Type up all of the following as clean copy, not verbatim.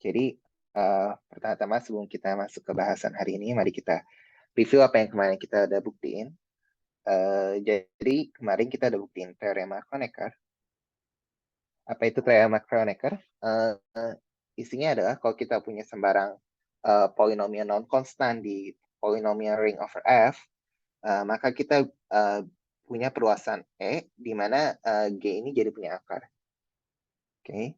Jadi, pertama-tama sebelum kita masuk ke bahasan hari ini, mari kita review apa yang kemarin kita udah buktiin. Jadi, kemarin kita udah buktiin teorema Kronecker. Apa itu teorema Kronecker? Isinya adalah kalau kita punya sembarang polinomial non-konstan di polinomial ring over F, maka kita punya perluasan E, di mana G ini jadi punya akar. Oke.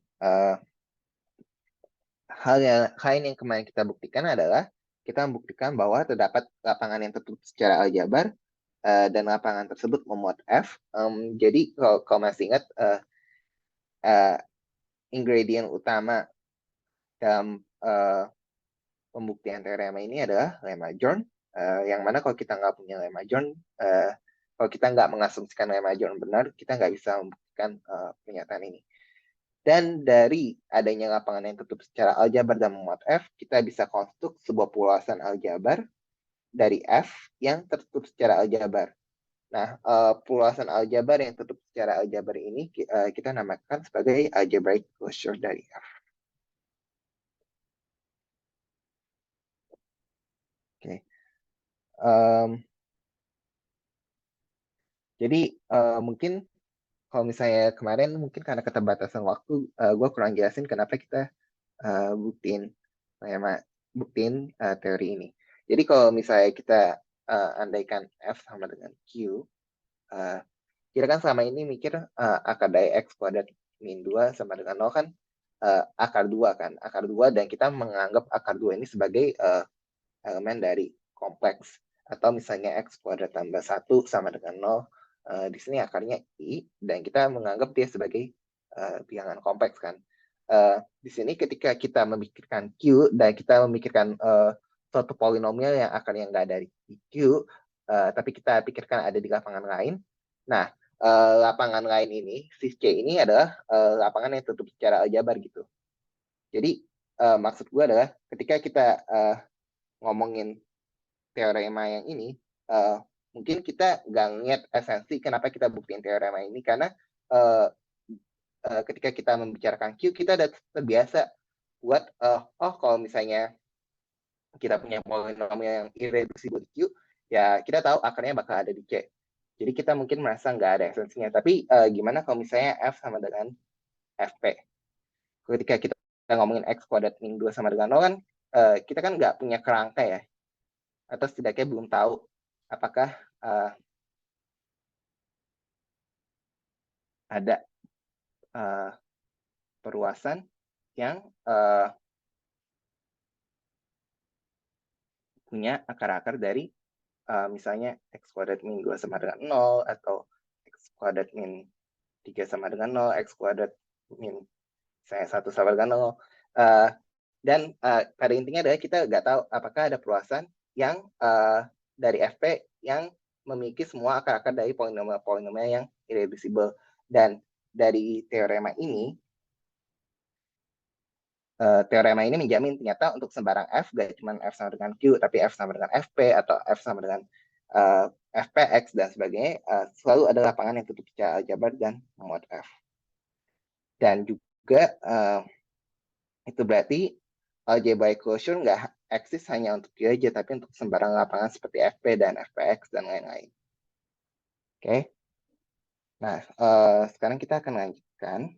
Hal lain yang kemarin kita buktikan adalah kita membuktikan bahwa terdapat lapangan yang tertutup secara aljabar dan lapangan tersebut memuat F. Jadi kalau masih ingat ingredient utama dalam pembuktian teorema ini adalah lemma Jorn, yang mana kalau kita nggak punya lemma Jorn, kalau kita nggak mengasumsikan lemma Jorn benar, kita nggak bisa membuktikan pernyataan ini. Dan dari adanya lapangan yang tertutup secara aljabar dan memuat F, kita bisa konstruk sebuah perluasan aljabar dari F yang tertutup secara aljabar. Nah, perluasan aljabar yang tertutup secara aljabar ini kita namakan sebagai algebraic closure dari F. Oke. Jadi mungkin kalau misalnya kemarin mungkin karena keterbatasan waktu, gue kurang jelasin kenapa kita buktiin teori ini. Jadi kalau misalnya kita andaikan F sama dengan Q, kita kan selama ini mikir akar dari X kuadrat min 2 sama dengan 0 kan akar 2 kan. Akar 2 dan kita menganggap akar 2 ini sebagai elemen dari kompleks. Atau misalnya X kuadrat tambah 1 sama dengan 0, di sini akarnya I, dan kita menganggap dia sebagai bilangan kompleks kan. Di sini ketika kita memikirkan Q dan kita memikirkan suatu polinomial yang akarnya nggak dari Q, tapi kita pikirkan ada di lapangan lain. Nah, lapangan lain ini, si C ini adalah lapangan yang tutup secara aljabar gitu. Jadi maksud gue adalah ketika kita ngomongin teorema yang ini, mungkin kita nggak ngeliat esensi kenapa kita buktiin teorema ini, karena ketika kita membicarakan Q, kita udah terbiasa buat, kalau misalnya kita punya polinomial yang irreducible di Q, ya kita tahu akarnya bakal ada di C. Jadi kita mungkin merasa nggak ada esensinya. Tapi gimana kalau misalnya F sama dengan FP? Ketika kita ngomongin X kuadrat min 2 sama dengan 0 kan, kita kan nggak punya kerangka ya. Atau setidaknya belum tahu apakah ada perluasan yang punya akar-akar dari misalnya X kuadrat min 2 sama dengan 0, atau X kuadrat min 3 sama dengan 0, X kuadrat min saya 1 sama dengan 0. Dan pada intinya adalah kita nggak tahu apakah ada perluasan yang dari FP yang memiliki semua akar-akar dari polinomial yang irreducible. Dan dari teorema ini menjamin ternyata untuk sembarang F, gak cuma F sama dengan Q, tapi F sama dengan FP, atau F sama dengan FPX, dan sebagainya, selalu ada lapangan yang tutup secara aljabar dan memuat F. Dan juga itu berarti algebraic closure nggak eksis hanya untuk Q aja, tapi untuk sembarang lapangan seperti FP dan FPX dan lain-lain. Oke. Nah, sekarang kita akan lanjutkan.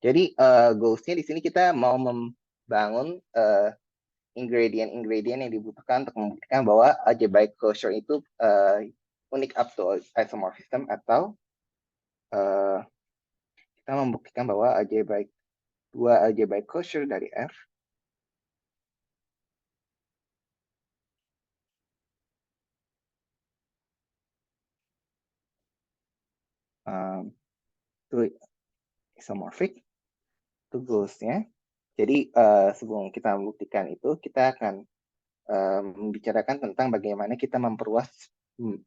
Jadi goals-nya di sini kita mau membangun ingredient yang dibutuhkan untuk membuktikan bahwa algebraic closure itu unique up to isomorphism, atau kita membuktikan bahwa dua algebraic closure dari F itu isomorphic. Itu goals-nya. Jadi sebelum kita membuktikan itu, kita akan membicarakan tentang bagaimana kita memperluas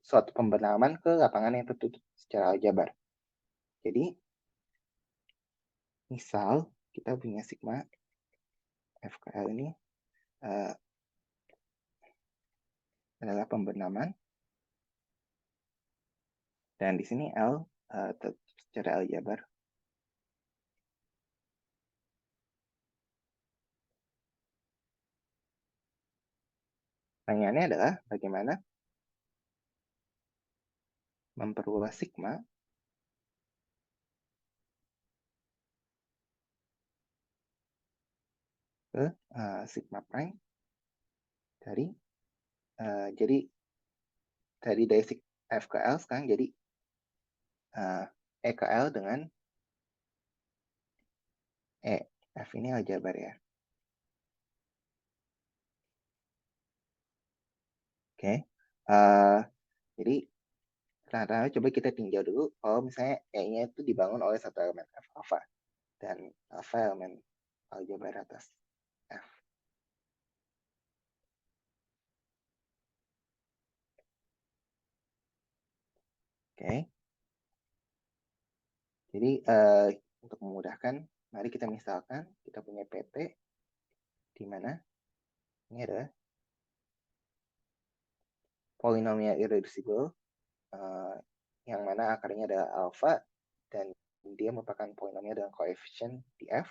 suatu pembendaman ke lapangan yang tertutup secara aljabar. Jadi, misal kita punya sigma FKL ini adalah pembendaman, dan di sini L tertutup secara aljabar. Pertanyaannya adalah bagaimana memperluas sigma ke sigma prime dari jadi dari F ke L sekarang jadi E ke L dengan E. F ini aljabar ya. Oke. Jadi pertama coba kita tinjau dulu kalau misalnya E-nya itu dibangun oleh satu elemen F alpha dan alpha elemen aljabar atas F. Oke. Jadi untuk memudahkan, mari kita misalkan kita punya PT di mana ini adalah polinomial irreducible yang mana akarnya adalah alpha dan dia merupakan polinomial dengan koefisien di F.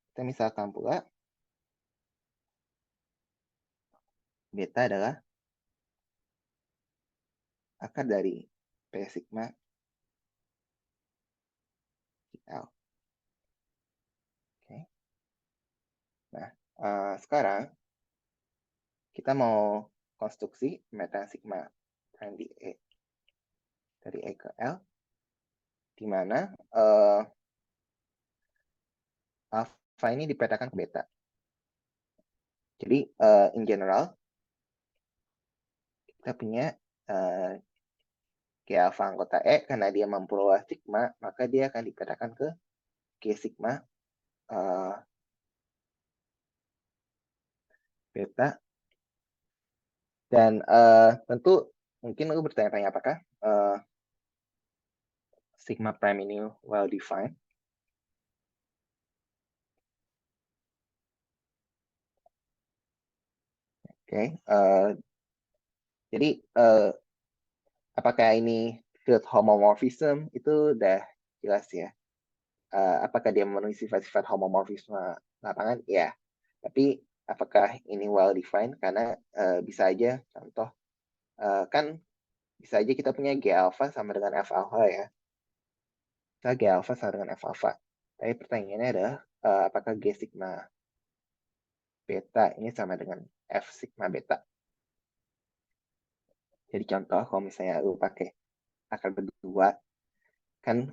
Kita misalkan pula beta adalah akar dari P sigma L. Oke. Nah, sekarang kita mau konstruksi pemetaan sigma prime di E dari E ke L, di mana alpha ini dipetakan ke beta. Jadi, in general, kita punya G alpha anggota E, karena dia memperluas sigma, maka dia akan dipetakan ke G sigma beta. Dan tentu mungkin lu bertanya-tanya apakah sigma prime ini well defined. Oke, jadi apakah ini field homomorphism itu udah jelas ya. Apakah dia memenuhi sifat-sifat homomorfisme lapangan? Ya. Tapi apakah ini well defined? Karena bisa aja contoh kan bisa aja kita punya G alpha sama dengan F alpha ya. Kita G alpha sama dengan F alpha. Tapi pertanyaannya adalah apakah G sigma beta ini sama dengan F sigma beta? Jadi contoh kalau misalnya lu pakai akar berdua, kan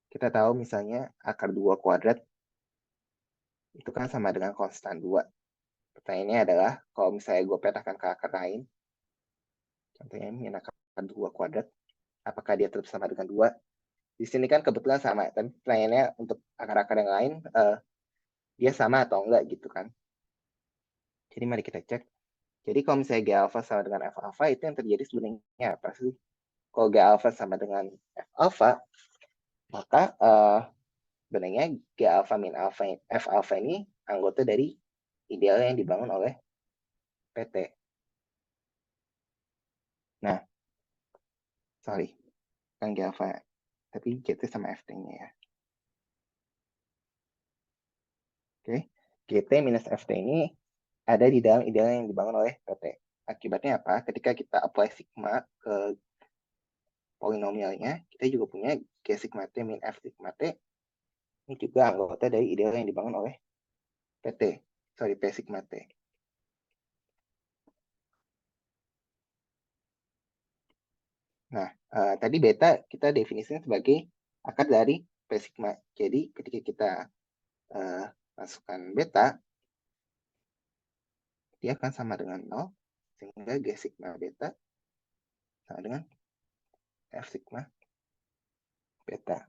kita tahu misalnya akar 2 kuadrat itu kan sama dengan konstan 2. Pertanyaannya adalah kalau misalnya gue petakan ke akar lain, contohnya ini akar 2 kuadrat, apakah dia tetap sama dengan 2? Di sini kan kebetulan sama, tapi pertanyaannya untuk akar-akar yang lain, dia sama atau enggak gitu kan. Jadi mari kita cek. Jadi kalau misalnya G alpha sama dengan F alpha, itu yang terjadi sebenarnya apa sih? Kalau G alpha sama dengan F alpha, maka sebenarnya G alpha min alpha F alpha ini anggota dari ideal yang dibangun oleh PT. Nah, sorry, kan G alpha, tapi GT sama FT-nya ya. Oke, GT minus FT ini ada di dalam ideal yang dibangun oleh PT. Akibatnya apa? Ketika kita apply sigma ke polinomialnya, kita juga punya G sigma T min F sigma T. Ini juga anggota dari ideal yang dibangun oleh PT. Sorry, P sigma T. Nah, tadi beta kita definisinya sebagai akar dari P sigma. Jadi ketika kita masukkan beta, dia akan sama dengan 0, sehingga G sigma beta sama dengan F sigma beta.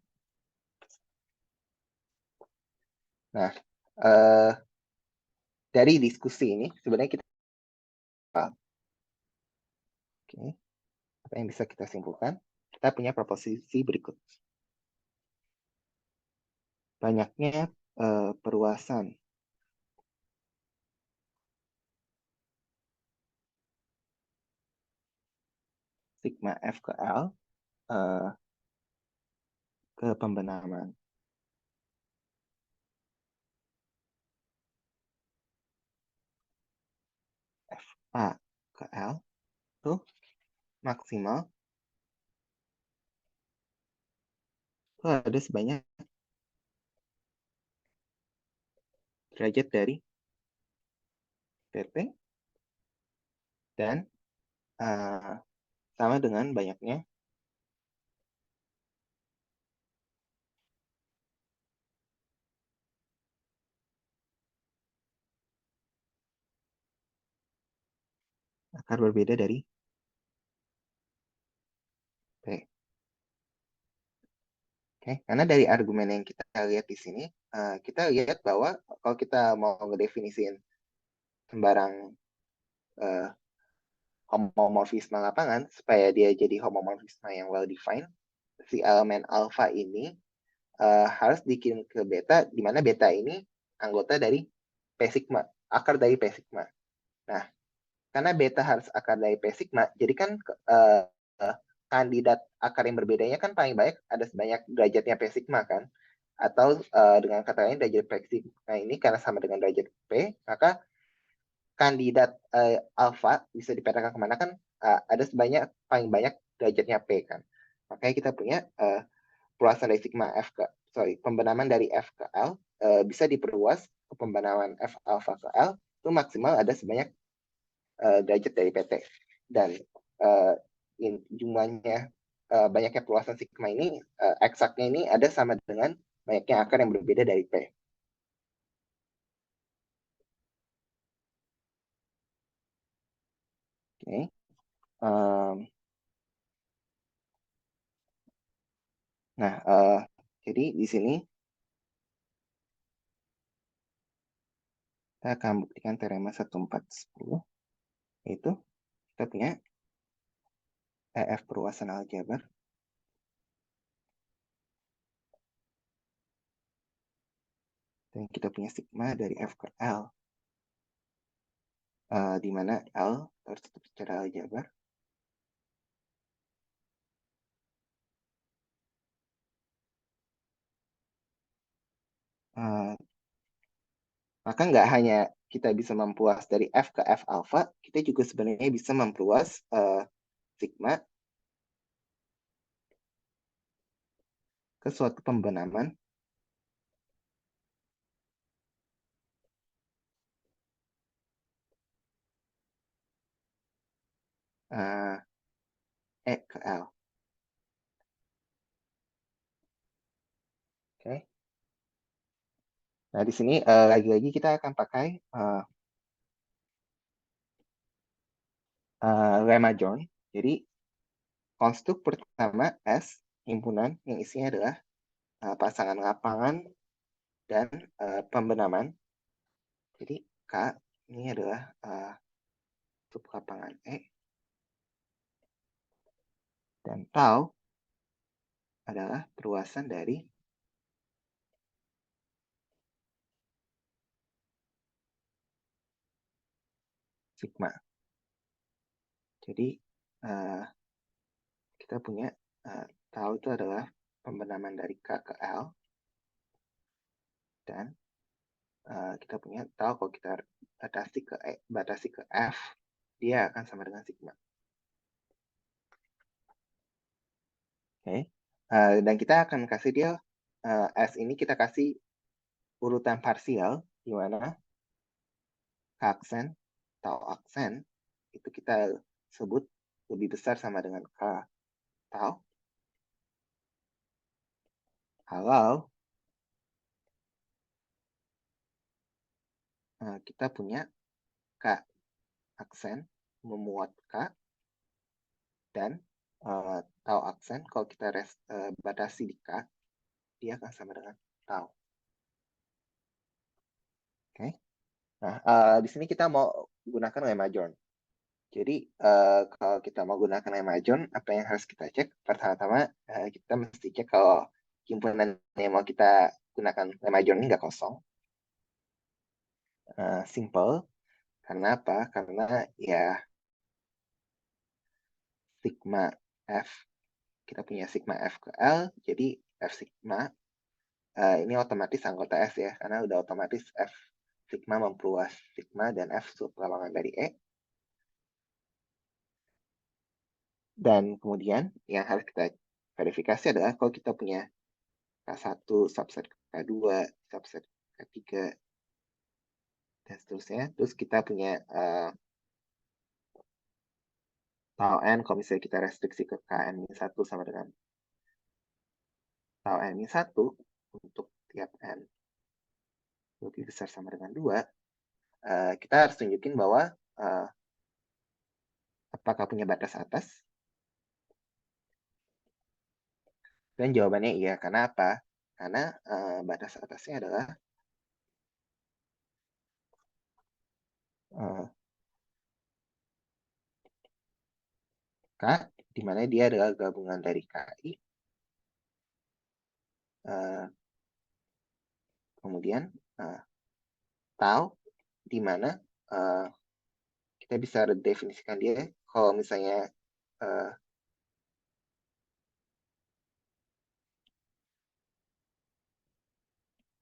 Nah, dari diskusi ini, sebenarnya kita apa yang bisa kita simpulkan? Kita punya proposisi berikut. Banyaknya perluasan sigma F ke L ke pembenaran A ke L tuh maksimal tuh ada sebanyak derajat dari PT dan sama dengan banyaknya akar berbeda dari P. Oke, karena dari argumen yang kita lihat di sini, kita lihat bahwa kalau kita mau ngedefinisiin sembarang homomorfisme lapangan, supaya dia jadi homomorfisme yang well defined, si elemen alfa ini harus dikirim ke beta, di mana beta ini anggota dari P sigma, akar dari P sigma. Nah, karena beta harus akar dari P sigma, jadi kan kandidat akar yang berbedanya kan paling banyak ada sebanyak derajatnya P sigma kan. Atau dengan kata lain derajat P sigma ini karena sama dengan derajat P, maka kandidat alfa bisa dipetakan kemana kan ada sebanyak paling banyak derajatnya P kan. Makanya kita punya perluasan dari sigma F ke, pembenaman dari F ke L bisa diperluas ke pembenaman F alpha ke L itu maksimal ada sebanyak derajat dari PT. Dan jumlahnya banyaknya perluasan sigma ini eksaknya ini ada sama dengan banyaknya akar yang berbeda dari P. Oke. Nah, jadi di sini kita akan buktikan teorema 1410, yaitu kita punya EF perluasan aljabar dan kita punya sigma dari F ke L, di mana L tertutup secara aljabar. Maka nggak hanya kita bisa memperluas dari F ke F alpha, kita juga sebenarnya bisa memperluas sigma ke suatu pembenaman E ke L. Oke. Nah, di sini lagi-lagi kita akan pakai lemma Jorn. Jadi, konstruk pertama S, himpunan yang isinya adalah pasangan lapangan dan pembenaman. Jadi, K ini adalah sub lapangan E. Dan tau adalah perluasan dari sigma. Jadi kita punya tau itu adalah pembenaman dari K ke L. Dan kita punya tau kalau kita batasi ke F, dia akan sama dengan sigma. Oke. Dan kita akan kasih dia S ini kita kasih urutan parsial, di mana K aksen, tau aksen, itu kita sebut lebih besar sama dengan K tau. Kalau kita punya K aksen memuat K, dan tau aksen kalau kita batasi di K, dia akan sama dengan tau. Oke. Nah, di sini kita mau gunakan lemma Jorn. Jadi, kalau kita mau gunakan lemma Jorn, apa yang harus kita cek? Pertama-tama, kita mesti cek kalau himpunan yang mau kita gunakan lemma Jorn ini nggak kosong. Simple. Karena apa? Karena ya sigma F, kita punya sigma F ke L, jadi F sigma ini otomatis anggota S ya, karena udah otomatis F sigma memperluas sigma dan F sub lapangan dari E. Dan kemudian yang harus kita verifikasi adalah kalau kita punya K1, subset K2, subset K3, dan seterusnya. Terus kita punya tau N, kalau misalnya kita restriksi ke Kn-1 sama dengan tau N-1 untuk tiap N lebih besar sama dengan 2, kita harus tunjukin bahwa apakah punya batas atas. Dan jawabannya iya. Karena apa? Karena batas atasnya adalah K, di mana dia adalah gabungan dari KI, kemudian tau, di mana kita bisa redefinisikan dia kalau misalnya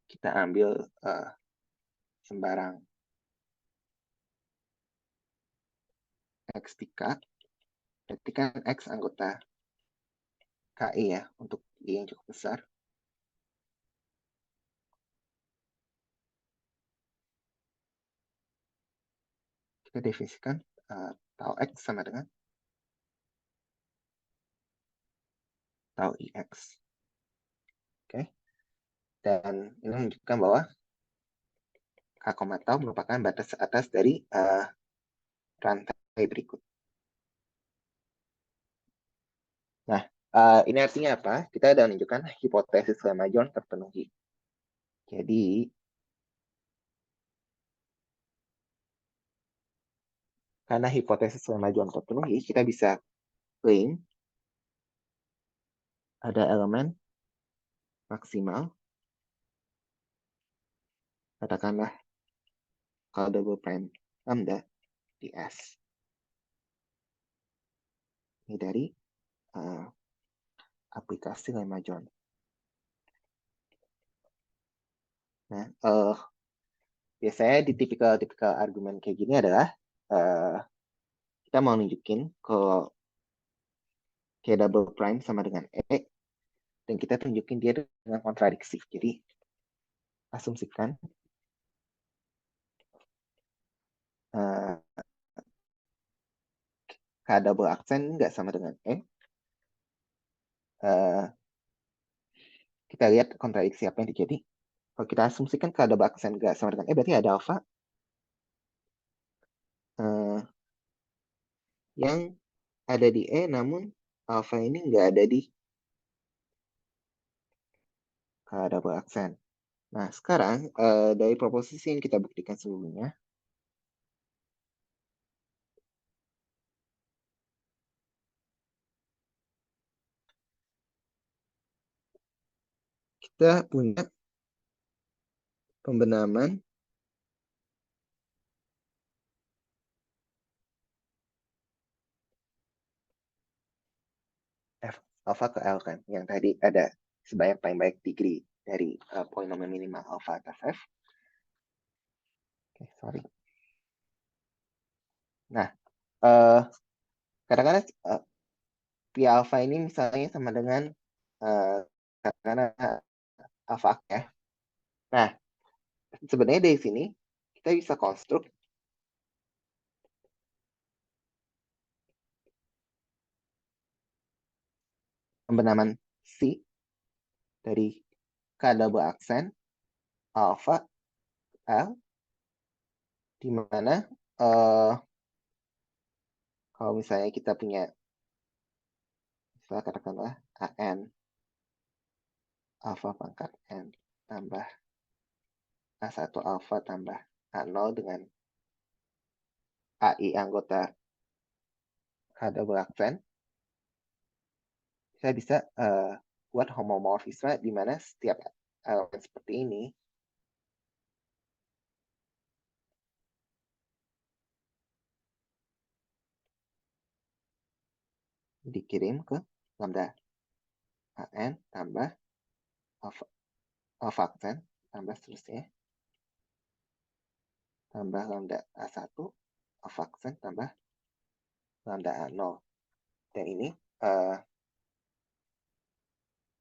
kita ambil sembarang X di K, berarti kan X anggota KI ya, untuk I yang cukup besar. Kita definisikan tau X sama dengan tau IX. Oke. Dan ini menunjukkan bahwa K, tau merupakan batas atas dari rantai berikut. Nah, ini artinya apa? Kita sudah menunjukkan hipotesis Lemma-Jones terpenuhi. Jadi, karena hipotesis Lemma-Jones terpenuhi, kita bisa claim ada elemen maksimal, katakanlah kalau double prime lambda di S. Ini dari aplikasi Lemma-Jones. Nah, biasanya di tipikal argumen kayak gini adalah kita mau nunjukin kalau K double prime sama dengan E, dan kita tunjukin dia dengan kontradiksi. Jadi, asumsikan K double aksen nggak sama dengan E. Kita lihat kontradiksi apa yang terjadi. Kalau kita asumsikan K double aksen nggak sama dengan E, berarti ada alfa yang ada di E, namun alfa ini nggak ada di K double aksen. Nah, sekarang dari proposisi yang kita buktikan sebelumnya, kita punya pembenaman F alfa ke L kan, yang tadi ada sebanyak paling baik degree dari polinomial minimal alfa atas F. Oke, sorry. Nah, kadang-kadang P alpha ini misalnya sama dengan katakanlah alpha ya. Nah, sebenarnya dari sini kita bisa konstruk pembenaman C dari K double aksen alpha L, di mana kalau misalnya kita punya, misalnya katakanlah AN alpha pangkat N tambah A1 alpha tambah A0 dengan AI anggota K double aksen, saya bisa buat homomorfisme di mana setiap elemen seperti ini dikirim ke lambda AN tambah alpha aksen tambah seterusnya tambah lambda A1 alpha aksen tambah lambda A0. Dan ini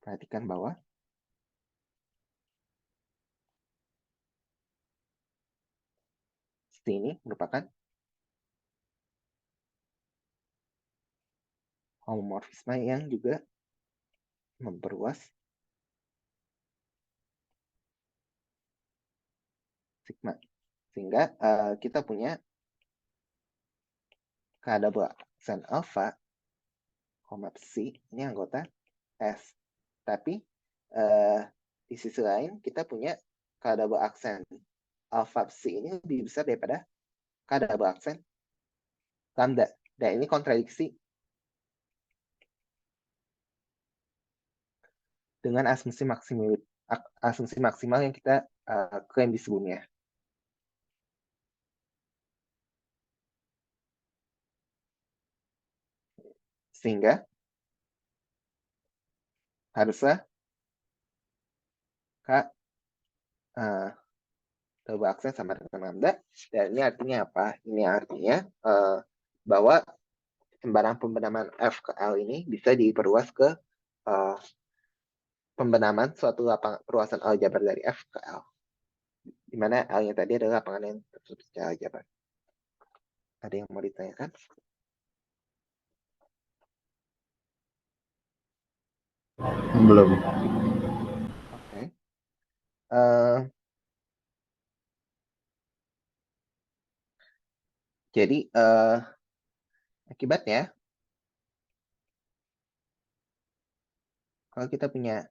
perhatikan bahwa C ini merupakan homomorfisme yang juga memperluas sigma. Sehingga kita punya K-double aksen alpha, C, ini anggota S. Tapi di sisi lain kita punya K-double aksen alpha C ini lebih besar daripada K-double aksen lambda. Dan ini kontradiksi dengan asumsi maksimal yang kita klaim di sebelumnya. Sehingga haruslah K double aksen sama dengan lambda. Dan ini artinya apa? Ini artinya bahwa sembarang pembenaman F ke L ini bisa diperluas ke pembenaman suatu perluasan aljabar dari F ke L. Di mana L-nya tadi adalah lapangan yang tertutup secara aljabar. Ada yang mau ditanyakan? Belum. Oke. Jadi akibatnya kalau kita punya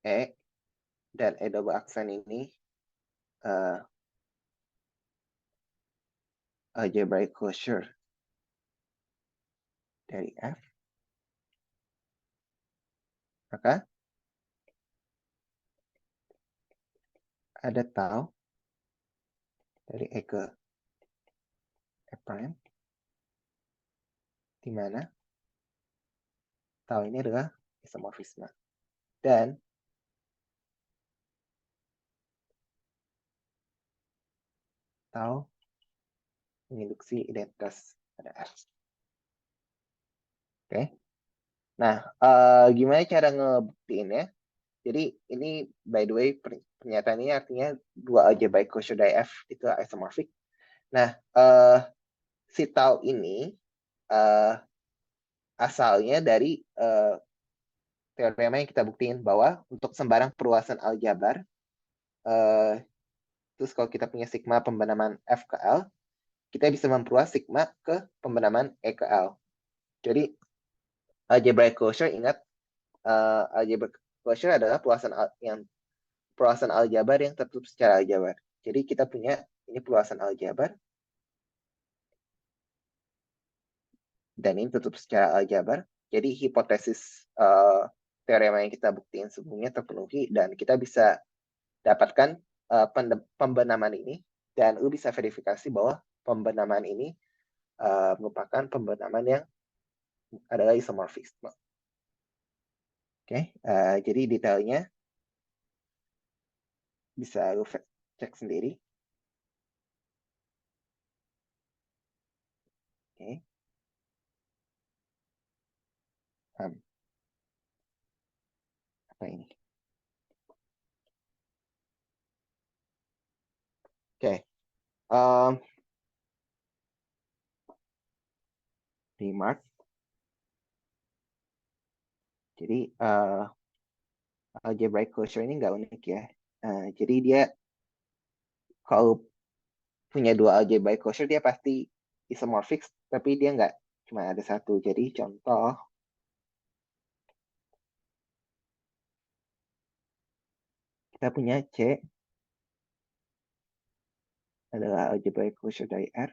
E dan E double aksen ini algebraic closure dari F, maka ada tau dari E ke E prime, di mana tau ini adalah isomorfisme. Dan tau menginduksi identitas pada F. Oke. Nah, gimana cara ngebuktiinnya? Jadi ini by the way pernyataan ini artinya dua algebraic closure dari F itu isomorphic. Nah, si tau ini asalnya dari teorema yang kita buktiin bahwa untuk sembarang perluasan aljabar, terus kalau kita punya sigma pembenaman F ke L, kita bisa memperluas sigma ke pembenaman E ke L. Jadi algebraic closure, ingat algebraic closure adalah perluasan aljabar yang tertutup secara aljabar. Jadi kita punya ini perluasan aljabar, dan ini tutup secara aljabar. Jadi hipotesis teorema yang kita buktiin sebelumnya terpenuhi, dan kita bisa dapatkan pembenaman ini, dan lu bisa verifikasi bahwa pembenaman ini merupakan pembenaman yang adalah isomorfisme. Oke, jadi detailnya bisa lu cek sendiri. Oke. Apa ini? Oke. Remark. Jadi algebraic closure ini nggak unik ya. Jadi dia kalau punya dua algebraic closure dia pasti isomorphic, tapi dia nggak cuma ada satu. Jadi contoh kita punya C adalah algebraic closure dari R.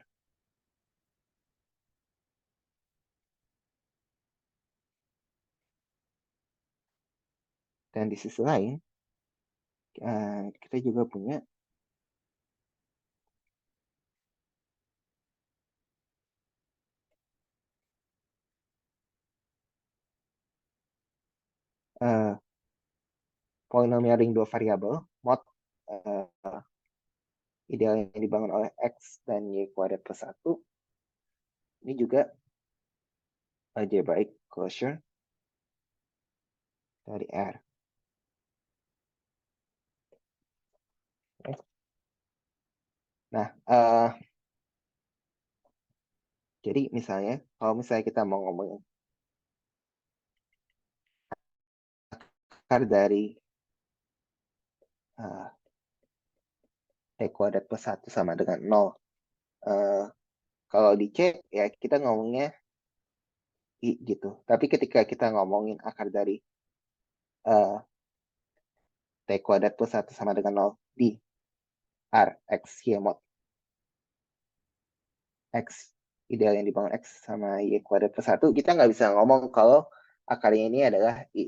Dan di sisi lain kita juga punya polinomial ring dua variabel mod ideal yang dibangun oleh X dan Y kuadrat plus 1. Ini juga algebraic closure dari R. Oke. Nah, jadi misalnya, kalau misalnya kita mau ngomongin akar dari T kuadrat plus 1 sama dengan 0. Kalau di C, ya kita ngomongnya I gitu. Tapi ketika kita ngomongin akar dari T kuadrat plus 1 sama dengan 0 di R, X, Y mod X, ideal yang dibangun X sama Y kuadrat plus 1, kita nggak bisa ngomong kalau akarnya ini adalah I.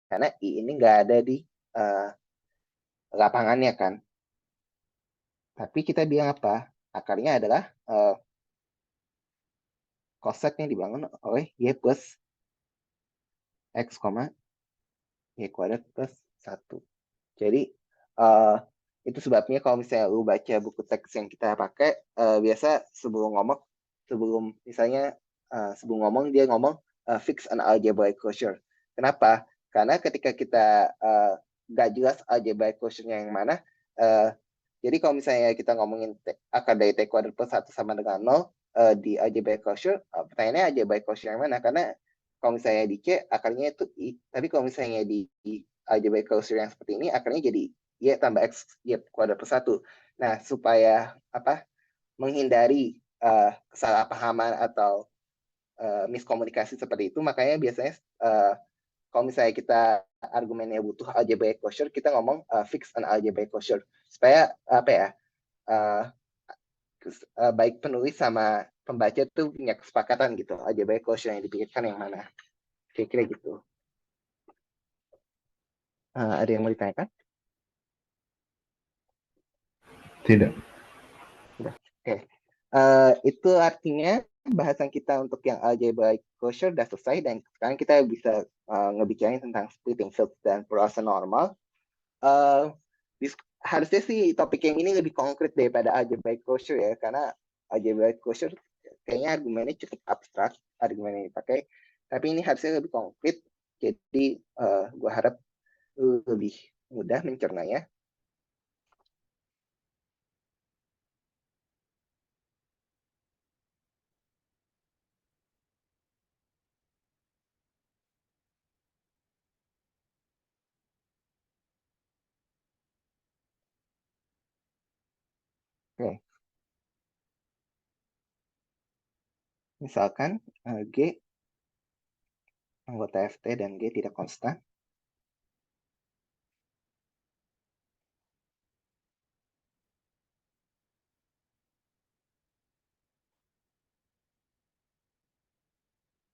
Karena I ini nggak ada di lapangannya kan. Tapi kita bilang apa? Akarnya adalah koset yang dibangun oleh Y plus X, Y kuadrat plus 1. Jadi itu sebabnya kalau misalnya lu baca buku teks yang kita pakai, biasa sebelum misalnya sebelum ngomong dia ngomong fix an algebraic closure. Kenapa? Karena ketika kita nggak jelas algebraic closure-nya yang mana, jadi kalau misalnya kita ngomongin akar dari T kuadrat plus 1 sama dengan 0 di algebraic closure, pertanyaannya algebraic closure yang mana? Karena kalau misalnya di C akarnya itu I, tapi kalau misalnya di algebraic closure yang seperti ini akarnya jadi Y tambah X Y kuadrat plus 1. Nah, supaya menghindari kesalahpahaman atau miskomunikasi seperti itu, makanya biasanya kalau misalnya kita argumennya butuh algebraic closure, kita ngomong fix an algebraic closure. Supaya uh, baik penulis sama pembaca tuh punya kesepakatan gitu, algebraic closure yang dipikirkan yang mana. Kira-kira gitu. Ada yang mau ditanyakan? Tidak. Oke. Okay. Itu artinya bahasan kita untuk yang algebraic closure udah selesai, dan sekarang kita bisa ngebicarain tentang splitting fields dan peluasan normal. Uh, Harusnya sih topik yang ini lebih konkret daripada algebraic closure ya, karena algebraic closure kayaknya argumennya cukup abstrak, argumen yang dipakai, tapi ini harusnya lebih konkret, jadi gue harap lebih mudah mencernanya. Oke. Misalkan G anggota FT dan G tidak konstan.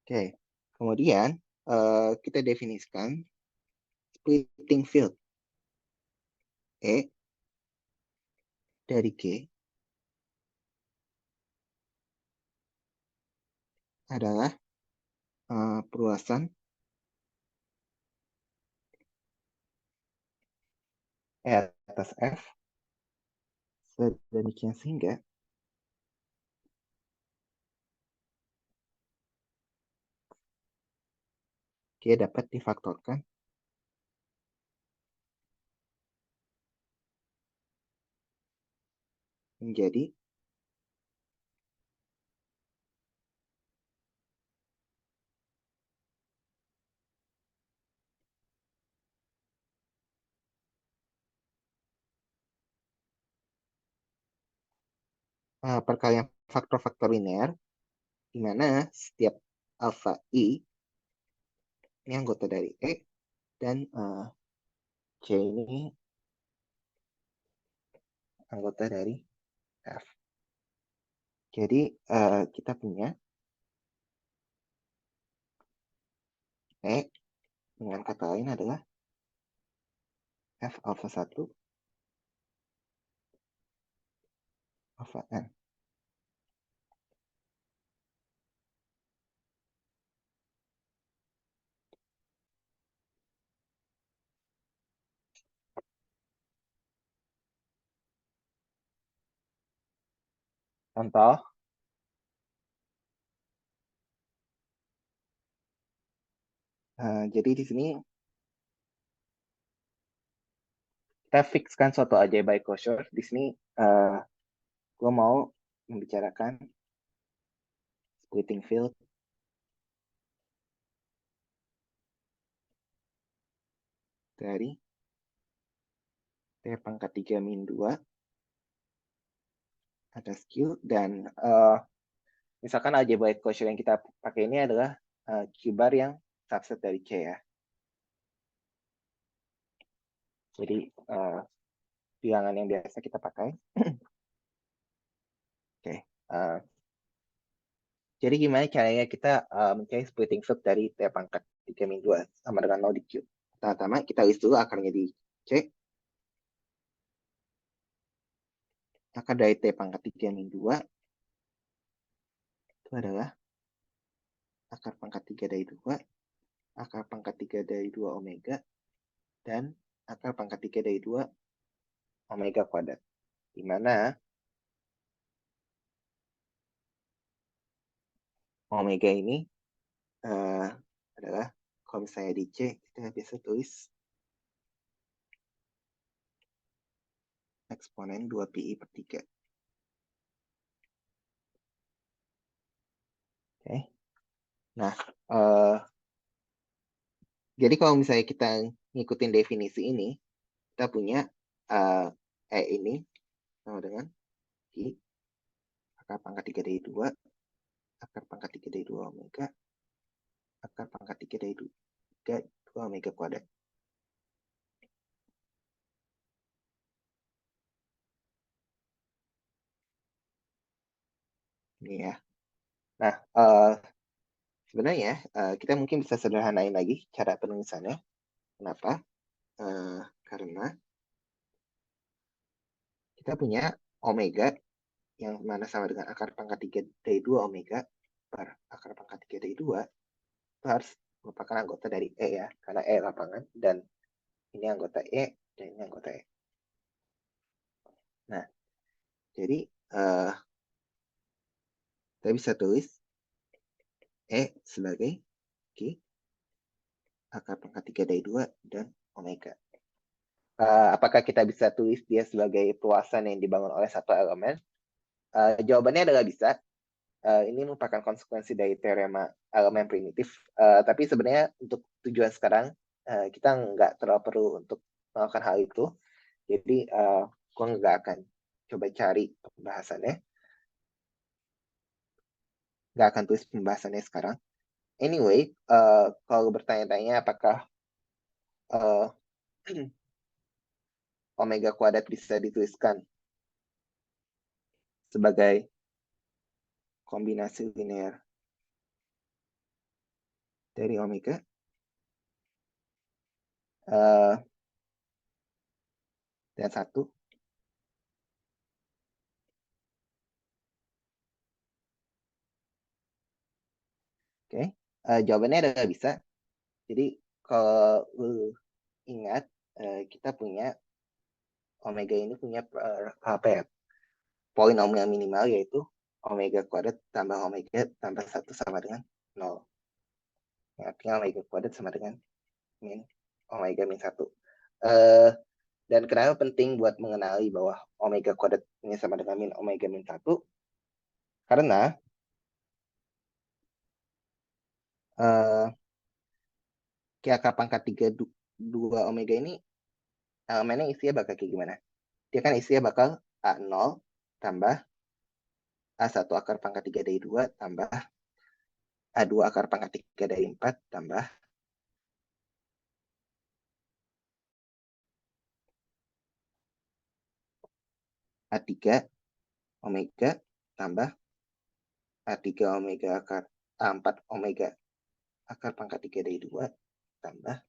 Oke, kemudian kita definisikan splitting field E dari G adalah perluasan E atas F sedemikian sehingga G dapat difaktorkan menjadi perkalian faktor-faktor linear, di mana setiap alfa I ini anggota dari E, dan C ini anggota dari F. Jadi kita punya E dengan kata lain adalah F alfa 1 alfa N. Contoh, Jadi di sini kita fixkan suatu algebraic closure. Di sini gue mau membicarakan splitting field dari T pangkat 3 min 2 atas Q, dan misalkan algebraic closure yang kita pakai ini adalah Q bar yang subset dari C ya. Jadi bilangan yang biasa kita pakai. Oke. Jadi gimana caranya kita mencari splitting field dari T pangkat 3 min 2 sama dengan 0 di Q. Pertama kita list dulu akarnya di C. Akar dari T pangkat 3 min 2 itu adalah akar pangkat 3 dari 2, akar pangkat 3 dari 2 omega, dan akar pangkat 3 dari 2 omega kuadrat. Di mana omega ini adalah, kalau misalnya di C, kita biasa tulis eksponen 2pi per 3. Oke. Nah, jadi kalau misalnya kita ngikutin definisi ini, kita punya ini sama dengan I akar pangkat 3 dari 2, akar pangkat 3 dari 2 omega, akar pangkat 3 dari 2 omega kuadrat. Ini ya. Nah, sebenarnya kita mungkin bisa sederhanain lagi cara penulisannya. Kenapa? Karena kita punya omega yang mana sama dengan akar pangkat 3 dari 2 omega per akar pangkat 3 dari 2 itu harus merupakan anggota dari E ya, karena E lapangan, dan ini anggota E, dan ini anggota E. Nah, jadi kita bisa tulis E sebagai Q akar pangkat 3 dari 2 dan omega. Apakah kita bisa tulis dia sebagai perluasan yang dibangun oleh satu elemen? Jawabannya adalah bisa. Ini merupakan konsekuensi dari teorema elemen primitif. Tapi sebenarnya untuk tujuan sekarang, kita nggak terlalu perlu untuk melakukan hal itu. Jadi, gue nggak akan coba cari pembahasannya. Nggak akan tulis pembahasannya sekarang. Anyway, kalau bertanya-tanya apakah omega kuadrat bisa dituliskan sebagai kombinasi linear dari omega, dan 1. Oke, jawabannya adalah bisa. Jadi kalau lu ingat, kita punya omega ini punya apa ya, polinomial minimal, yaitu omega kuadrat tambah omega tambah 1 sama dengan 0. Yang artinya omega kuadrat sama dengan min omega min 1. Dan kenapa penting buat mengenali bahwa omega kuadrat ini sama dengan min omega min 1? Karena akar pangkat 3 2 omega ini elemennya isinya bakal kayak gimana? Dia kan isinya bakal A0 tambah A1 akar pangkat 3 dari 2 tambah A2 akar pangkat 3 dari 4 tambah A3 omega tambah A3 omega akar A4 omega akar pangkat 3 dari 2 tambah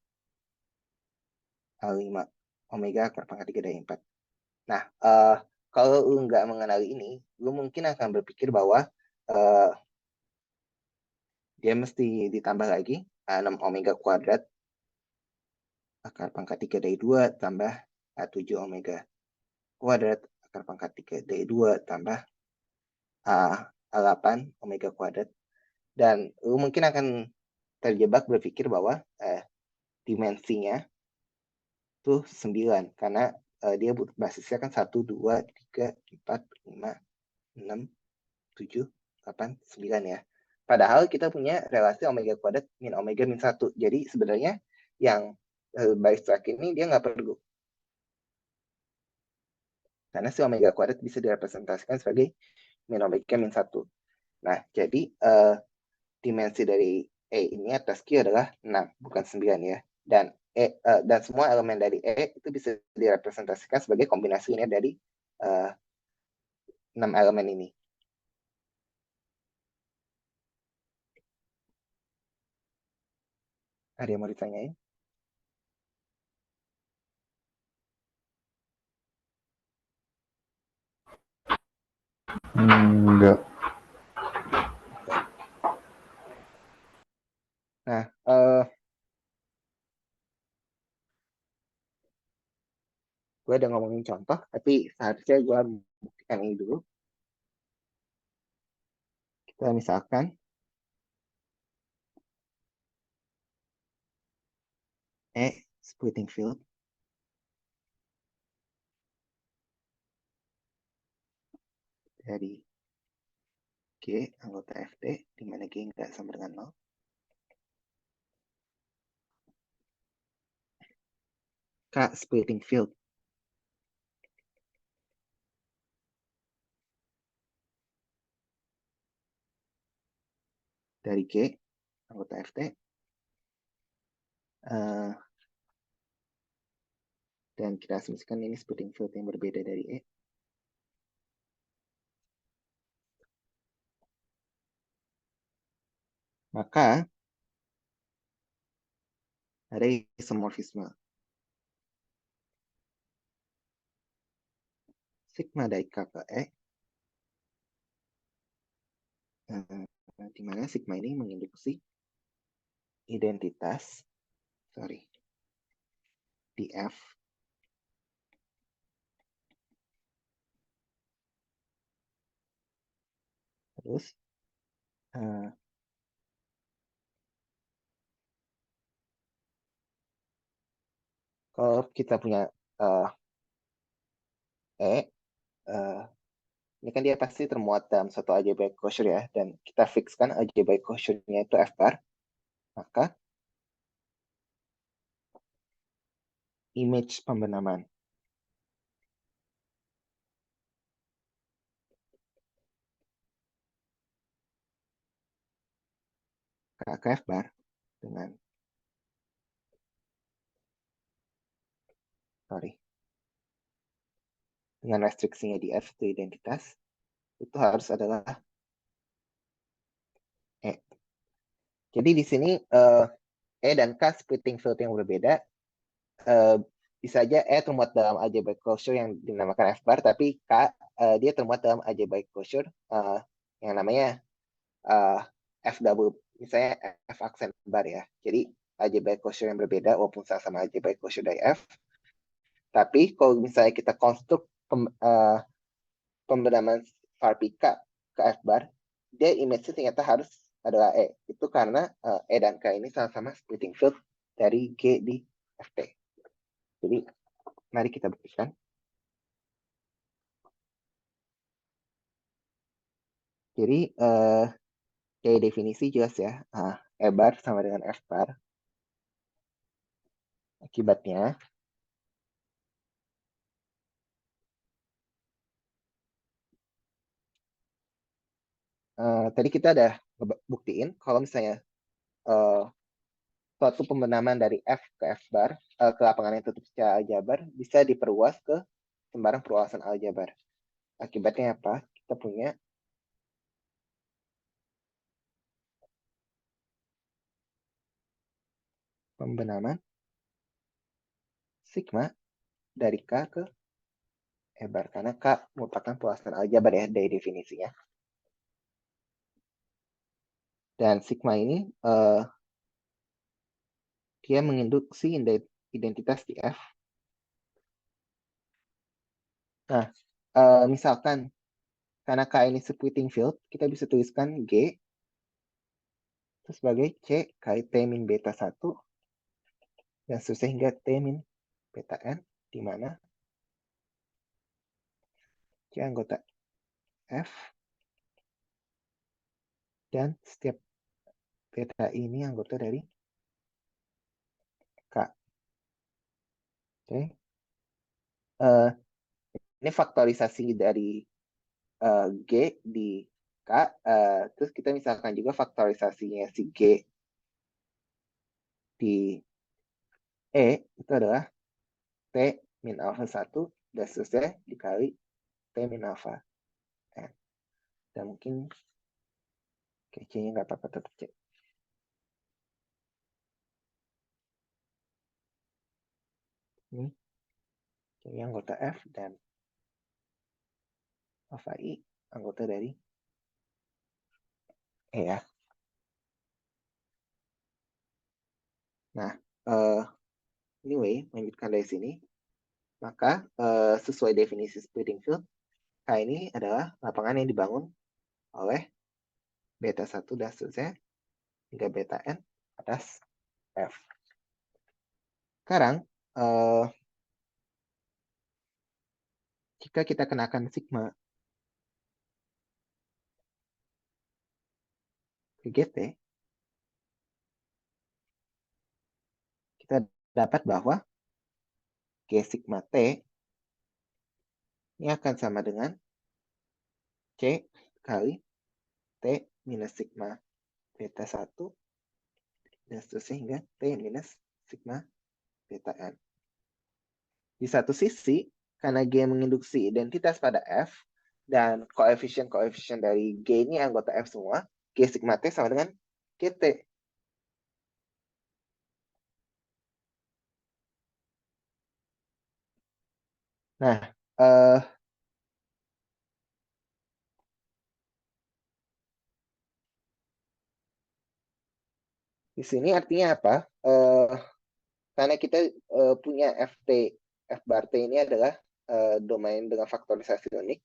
A5 omega akar pangkat 3 dari 4. Nah, kalau lu nggak mengenali ini, lu mungkin akan berpikir bahwa dia mesti ditambah lagi A6 omega kuadrat akar pangkat 3 dari 2 tambah A7 omega kuadrat akar pangkat 3 dari 2 tambah A8 omega kuadrat. Dan lu mungkin akan terjebak berpikir bahwa dimensinya tuh 9 karena dia basisnya kan 1, 2, 3, 4, 5, 6, 7, 8, 9 ya. Padahal kita punya relasi omega kuadrat min omega min 1. Jadi sebenarnya yang Weierstrass ini dia nggak perlu. Karena si omega kuadrat bisa direpresentasikan sebagai min omega min 1. Nah, jadi dimensi dari E ini atas Q adalah 6, bukan 9 ya. Dan dan semua elemen dari E itu bisa direpresentasikan sebagai kombinasi ini dari 6 elemen ini. Ada yang mau ditanyain? Enggak. Nah, gue udah ngomongin contoh, tapi seharusnya gue buktikan ini dulu. Kita misalkan E splitting field dari G anggota FT, di mana G nggak sama dengan 0. K splitting field dari G anggota FT, dan kita asumsikan ini splitting field yang berbeda dari E. Maka ada isomorfisme sigma dari K ke E, di mana sigma ini menginduksi identitas di F terus kalau kita punya E, ini kan dia pasti termuat dalam satu algebraic closure ya, dan kita fixkan algebraic closure-nya itu F bar, maka image pembenaman ke F bar dengan restriksinya di F itu identitas, itu harus adalah E. Jadi di sini E dan K splitting field yang berbeda. Bisa aja E termuat dalam algebraic closure yang dinamakan F bar, tapi K dia termuat dalam algebraic closure yang namanya F double, misalnya F aksen bar ya. Jadi algebraic closure yang berbeda walaupun sama algebraic closure dari F. Tapi kalau misalnya kita konstruk pembenaman varpy K ke F bar, dia image-nya ternyata harus adalah E. Itu karena E dan K ini sama-sama splitting field dari G di FT. Jadi mari kita buktikan. Jadi dari definisi jelas ya, E bar sama dengan F bar. Akibatnya tadi kita ada buktiin kalau misalnya suatu pembenaman dari F ke F bar ke lapangan yang tutup secara aljabar bisa diperluas ke sembarang perluasan aljabar. Akibatnya apa? Kita punya pembenaman sigma dari K ke E bar karena K merupakan perluasan aljabar ya dari definisinya. Dan sigma ini dia menginduksi identitas di F. Nah, misalkan karena K ini splitting field, kita bisa tuliskan G itu sebagai C kali T min beta 1 dan seterusnya hingga T min beta N, di mana C anggota F, dan setiap beta ini anggota dari K. Oke. Ini faktorisasi dari G di K. Terus kita misalkan juga faktorisasinya si G di E itu adalah T min alpha 1 dan seterusnya dikali T min alpha N. Dan mungkin C-nya nggak apa-apa, tetap C. Ini C-nya anggota F dan alpha I anggota dari E ya. Nah, anyway, melanjutkan dari sini, maka sesuai definisi splitting field, K ini adalah lapangan yang dibangun oleh beta 1 dan seterusnya hingga beta N atas F. Sekarang, jika kita kenakan sigma ke GT, kita dapat bahwa G sigma T ini akan sama dengan C kali T minus sigma beta 1 dan seterusnya hingga T minus sigma beta N. Di satu sisi, karena G menginduksi identitas pada F, dan koefisien-koefisien dari G ini anggota F semua, G sigma T sama dengan GT. Nah, di sini artinya apa? Karena kita punya FT, F bar T ini adalah domain dengan faktorisasi unik.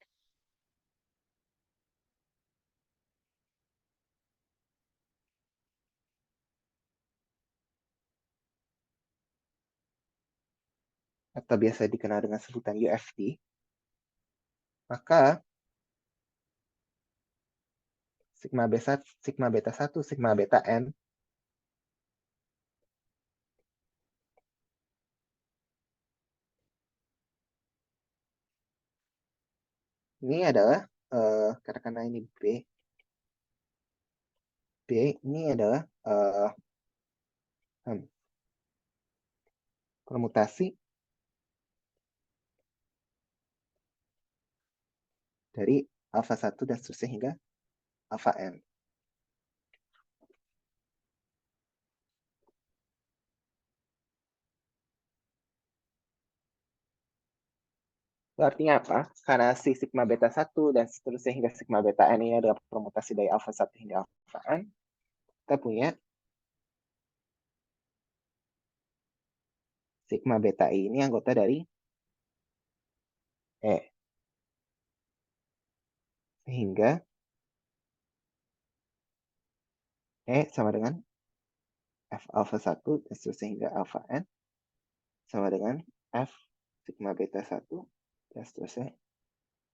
Atau biasa dikenal dengan sebutan UFD, maka sigma beta 1, sigma beta N ini adalah katakanlah ini B ini adalah permutasi dari alpha 1 dan seterusnya hingga alpha N. Itu artinya apa? Karena si sigma beta 1 dan seterusnya hingga sigma beta N ini adalah permutasi dari alpha 1 hingga alpha N, kita punya sigma beta I ini anggota dari E. Sehingga E sama dengan F alpha 1 dan seterusnya hingga alpha N sama dengan F sigma beta 1 dan seterusnya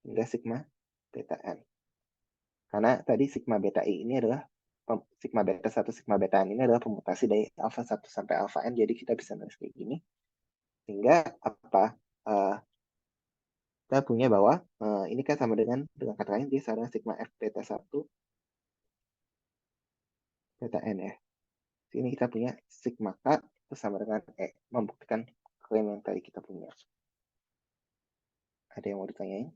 hingga sigma beta N. Karena tadi sigma beta I ini adalah sigma beta 1, sigma beta N ini adalah permutasi dari alpha 1 sampai alpha N. Jadi kita bisa nulis kayak gini. Sehingga apa? Kita punya bahwa ini kan sama dengan kata lain dia sama dengan sigma F beta 1 beta N ya. Sini kita punya sigma K itu sama dengan E. Membuktikan klaim yang tadi kita punya. Ada yang mau ditanyain?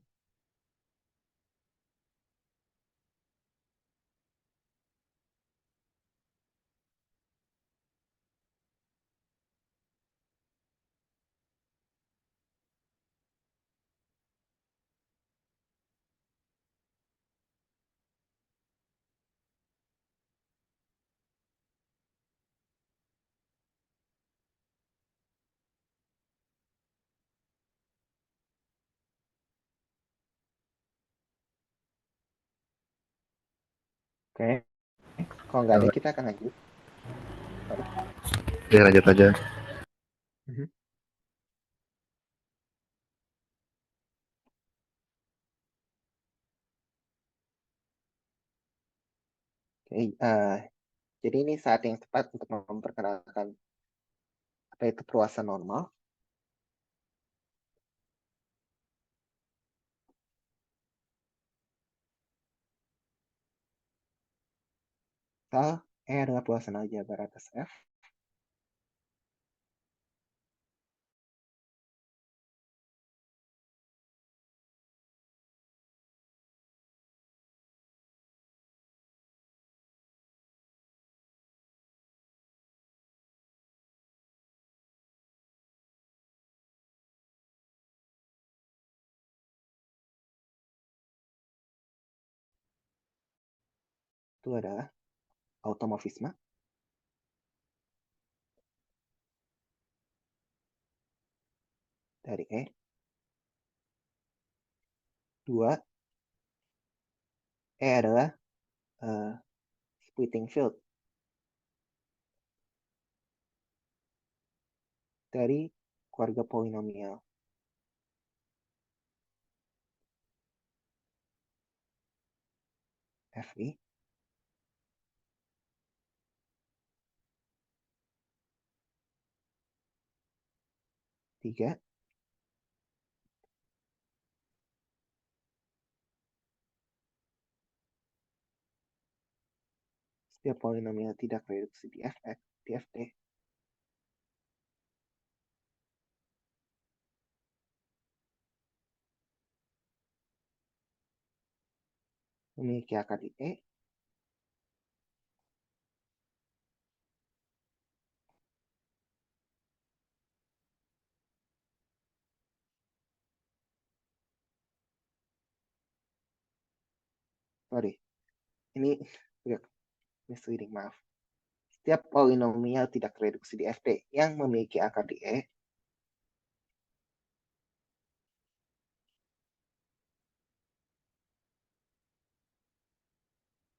Oke. Kalau nggak ada, kita akan lanjut. Ya lanjut aja. Mhm. Jadi ini saat yang tepat untuk memperkenalkan apa itu perluasan normal. Misal E adalah perluasan aljabar atas F. Itu adalah automorfisme dari E. 2, E adalah splitting field dari keluarga polinomial Fi. 3, setiap polinomial tidak reduksi di Fx, di Ft, memiliki akar di E. Sorry, ini agak misleading, maaf. Setiap polinomial tidak reduksi di Ft yang memiliki akar di E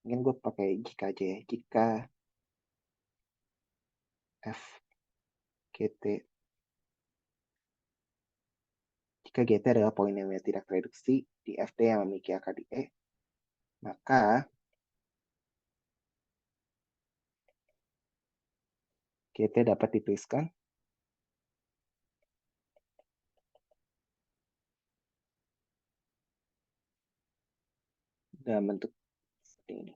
mungkin gue pakai jika aja ya. Jika F GT, jika GT adalah polinomial tidak reduksi di Ft yang memiliki akar di E, maka GT dapat dituliskan dalam bentuk seperti ini.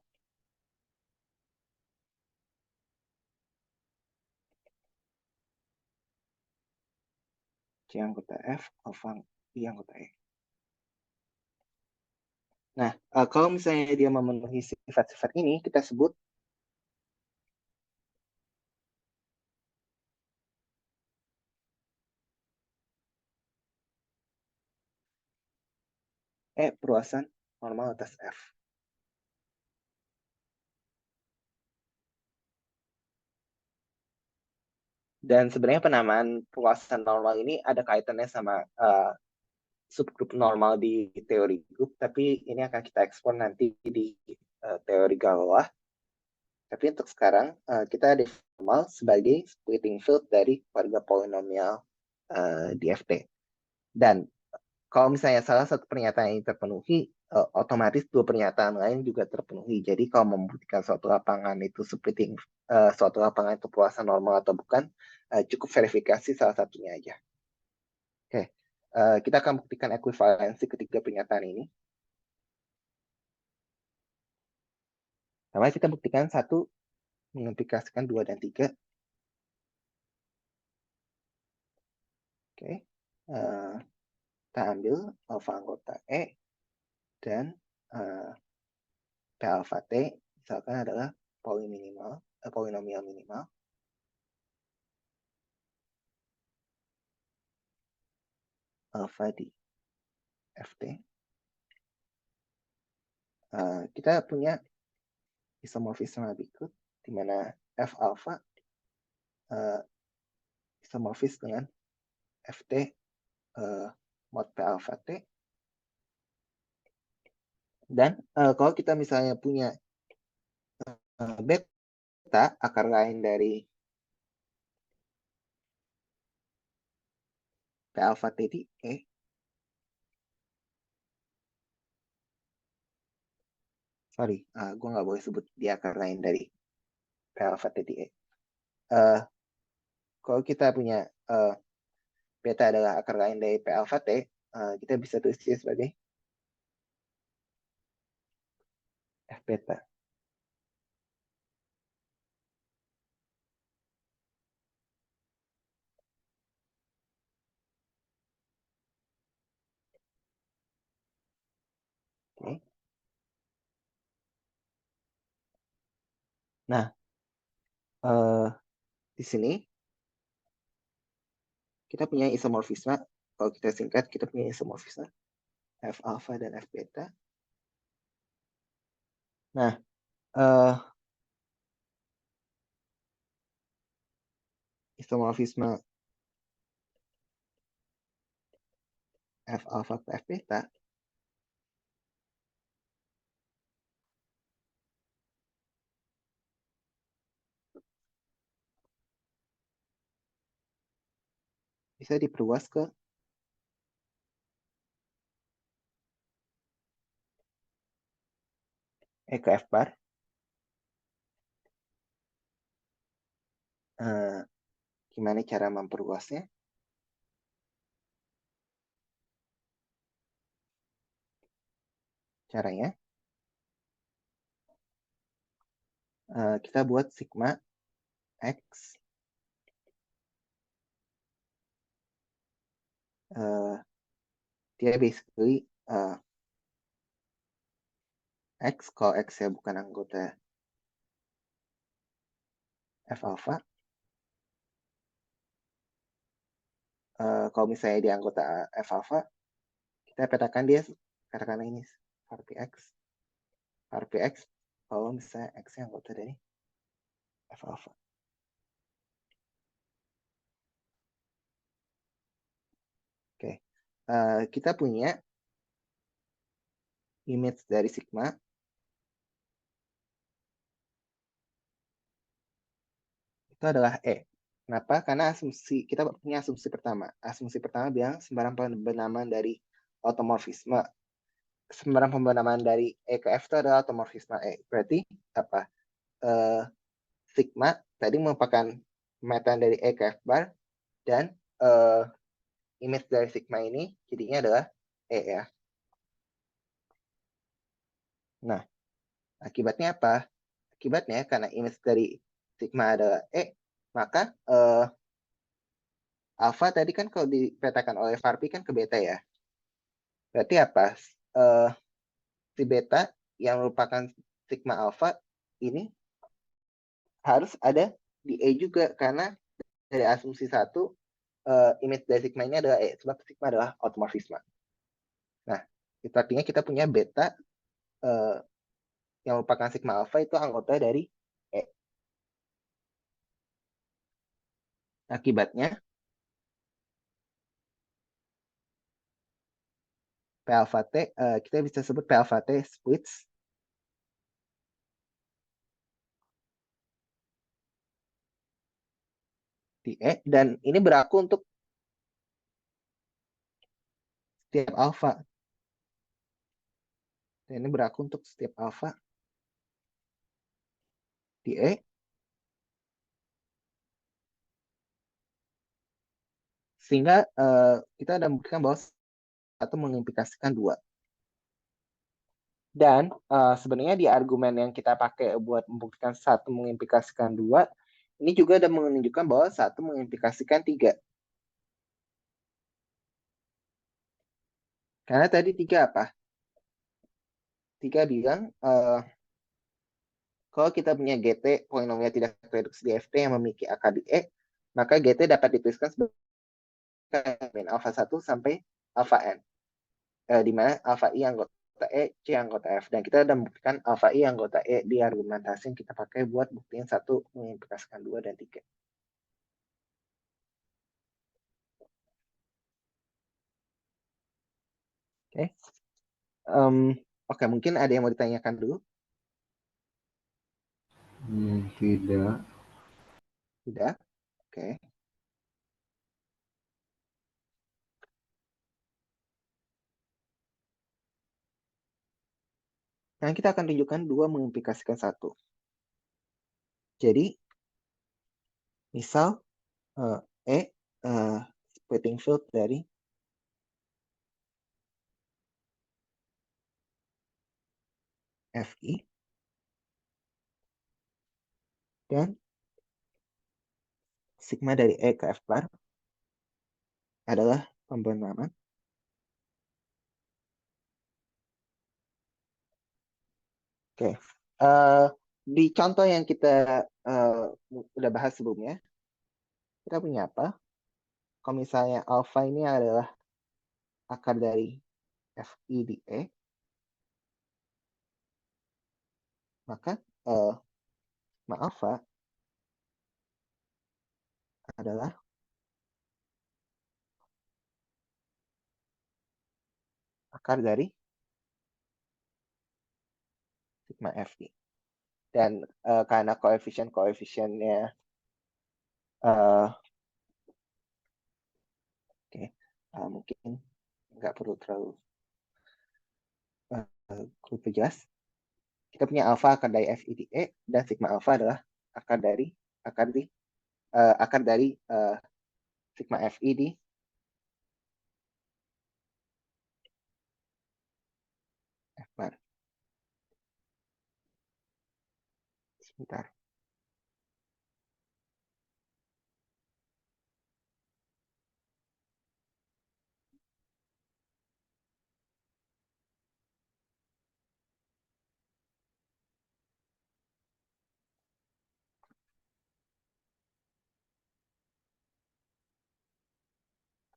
C anggota F, alfa I anggota E. Nah, kalau misalnya dia memenuhi sifat-sifat ini, kita sebut E perluasan normal atas F. Dan sebenarnya penamaan perluasan normal ini ada kaitannya sama subgrup normal di teori grup, tapi ini akan kita eksplor nanti di teori Galois. Tapi untuk sekarang kita ada normal sebagai splitting field dari keluarga polinomial di Ft. Dan kalau misalnya salah satu pernyataan ini terpenuhi, otomatis dua pernyataan lain juga terpenuhi. Jadi kalau membuktikan suatu lapangan itu splitting, suatu lapangan itu perluasan normal atau bukan, cukup verifikasi salah satunya aja. Oke, kita akan buktikan ekuivalensi ketiga pernyataan ini. Pertama kita buktikan 1 mengimplikasikan 2 dan 3. Oke, kita ambil alfa anggota E dan P alfa T misalkan adalah polinomial minimal. Alfa di Ft. Kita punya isomorfisme berikut, di mana F alfa isomorfis dengan Ft mod P alfa T. Dan kalau kita misalnya punya beta, akar lain dari P alpha T di E. Sorry, gue nggak boleh sebut di akar lain dari P alpha T di E. Kalau kita punya beta adalah akar lain dari P alpha T, kita bisa tulis dia sebagai F beta. Oke. Nah, di sini kita punya isomorfisme. Kalau kita singkat, kita punya isomorfisme F alpha dan F beta. Nah, isomorfisme F alpha ke F beta bisa diperluas ke E ke F bar. Gimana cara memperluasnya? Caranya, kita buat sigma X dia basically X, kalau X ya bukan anggota F alpha. Kalau misalnya di anggota F alpha, kita petakan dia, katakanlah ini var Px. Var Px, kalau misalnya X yang anggota dari F alpha. Oke, kita punya image dari sigma itu adalah E. Kenapa? Karena kita punya asumsi pertama. Asumsi pertama bilang sembarang pembenaman dari automorfisme. Sembarang pembenaman dari E ke F itu adalah automorfisme E. Berarti apa? Sigma tadi merupakan pemetaan dari E ke F bar dan image dari sigma ini jadinya adalah E ya. Nah, akibatnya apa? Akibatnya karena image dari sigma adalah E, maka alpha tadi kan kalau dipetakan oleh Varpi kan ke beta ya. Berarti apa? Si beta yang merupakan sigma alpha ini harus ada di E juga karena dari asumsi satu image dari sigma ini adalah E sebab sigma adalah automorfisme. Nah, itu artinya kita punya beta yang merupakan sigma alpha itu anggota dari E. Akibatnya P alpha T kita bisa sebut P alpha T splits di E dan ini berlaku untuk setiap alpha. Dan ini berlaku untuk setiap alpha di E sehingga kita ada membuktikan bahwa satu mengimplikasikan dua. Dan sebenarnya di argumen yang kita pakai buat membuktikan satu mengimplikasikan dua, ini juga ada menunjukkan bahwa satu mengimplikasikan tiga. Karena tadi tiga apa? Tiga bilang kalau kita punya GT polinomial tidak reduksi di FT yang memiliki akar di E, maka GT dapat dituliskan sebagai min alpha 1 sampai alpha n. Di mana alpha I anggota E, C anggota F. Dan kita sudah membuktikan alpha I anggota E di argumentasi yang kita pakai buat buktiin satu mengimplikasikan dua dan tiga. Oke. Oke, mungkin ada yang mau ditanyakan dulu? Tidak. Tidak? Oke. Nah, kita akan tunjukkan dua mengimplikasikan satu. Jadi, misal E splitting field dari Fi dan sigma dari E ke F bar adalah pembenaran. Oke. Di contoh yang kita udah bahas sebelumnya, kita punya apa? Kalau misalnya alpha ini adalah akar dari Fi di E, maka sigma alpha adalah akar dari sigma Fi. Dan karena koefisiennya mungkin nggak perlu terlalu jelas. Kita punya alpha akar dari Fi di E dan sigma alpha adalah akar dari sigma Fi di F bar. Sebentar.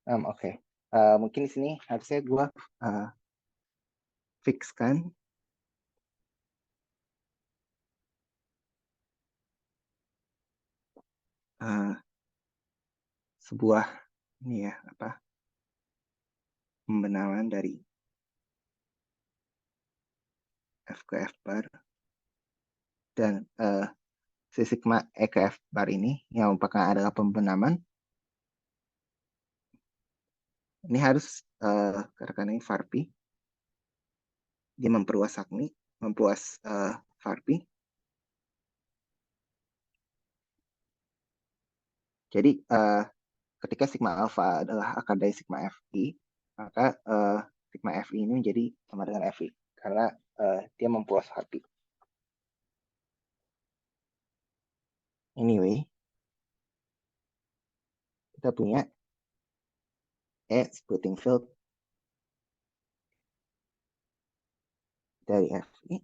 Oke. Mungkin di sini harusnya gue fixkan sebuah ini ya apa pembenaran dari F ke F bar dan si sigma E ke F bar ini yang merupakan adalah pembenaran ini harus karena ini Farpi dia memperluas Farpi. Jadi ketika sigma alpha adalah akar dari sigma Fi, maka sigma Fi ini menjadi sama dengan Fi karena dia memperluas Farpi. Anyway, kita punya E splitting field dari Fi.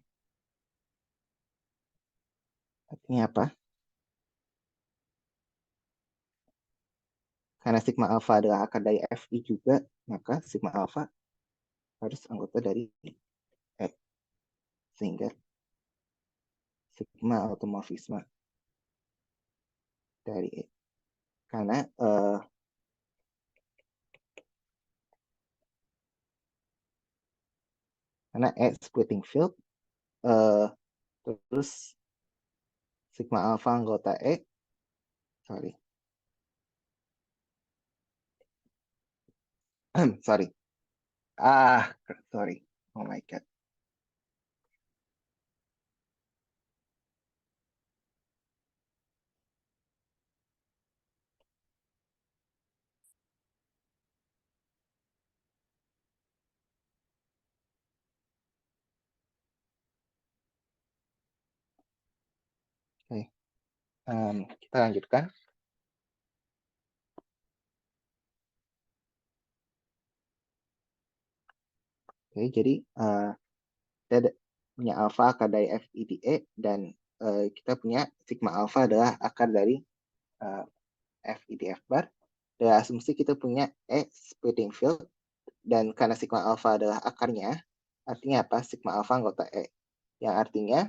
Artinya apa? Karena sigma alpha adalah akar dari Fi juga, maka sigma alpha harus anggota dari E. Sehingga sigma automorfisme dari E. Karena E splitting field terus sigma alpha anggota E, sorry, sorry, sorry, oh my god. Oke, kita lanjutkan. Oke, jadi kita punya alpha akar dari Fi di E dan kita punya sigma alpha adalah akar dari Fi di F bar. Dan asumsi kita punya E splitting field dan karena sigma alpha adalah akarnya, artinya apa? Sigma alpha anggota E. Yang artinya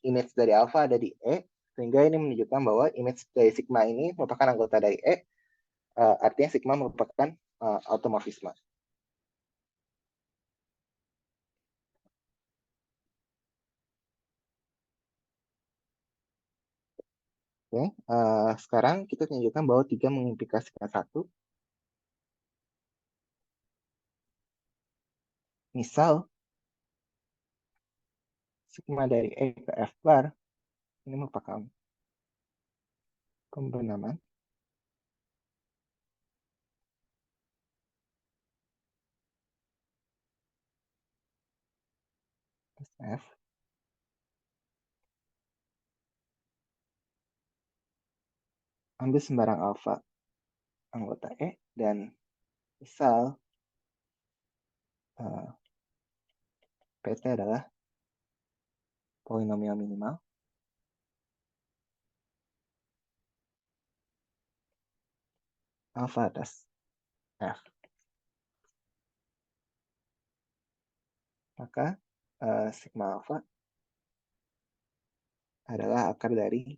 image dari alpha ada di E, sehingga ini menunjukkan bahwa image dari sigma ini merupakan anggota dari E, artinya sigma merupakan automorfisme. Oke, sekarang kita tunjukkan bahwa 3 mengimplikasikan 1. Misal sigma dari E ke F bar ini merupakan pembenaman F ambil sembarang alfa anggota E dan misal PT adalah polinomial minimal alfa atas F. Maka sigma alfa adalah akar dari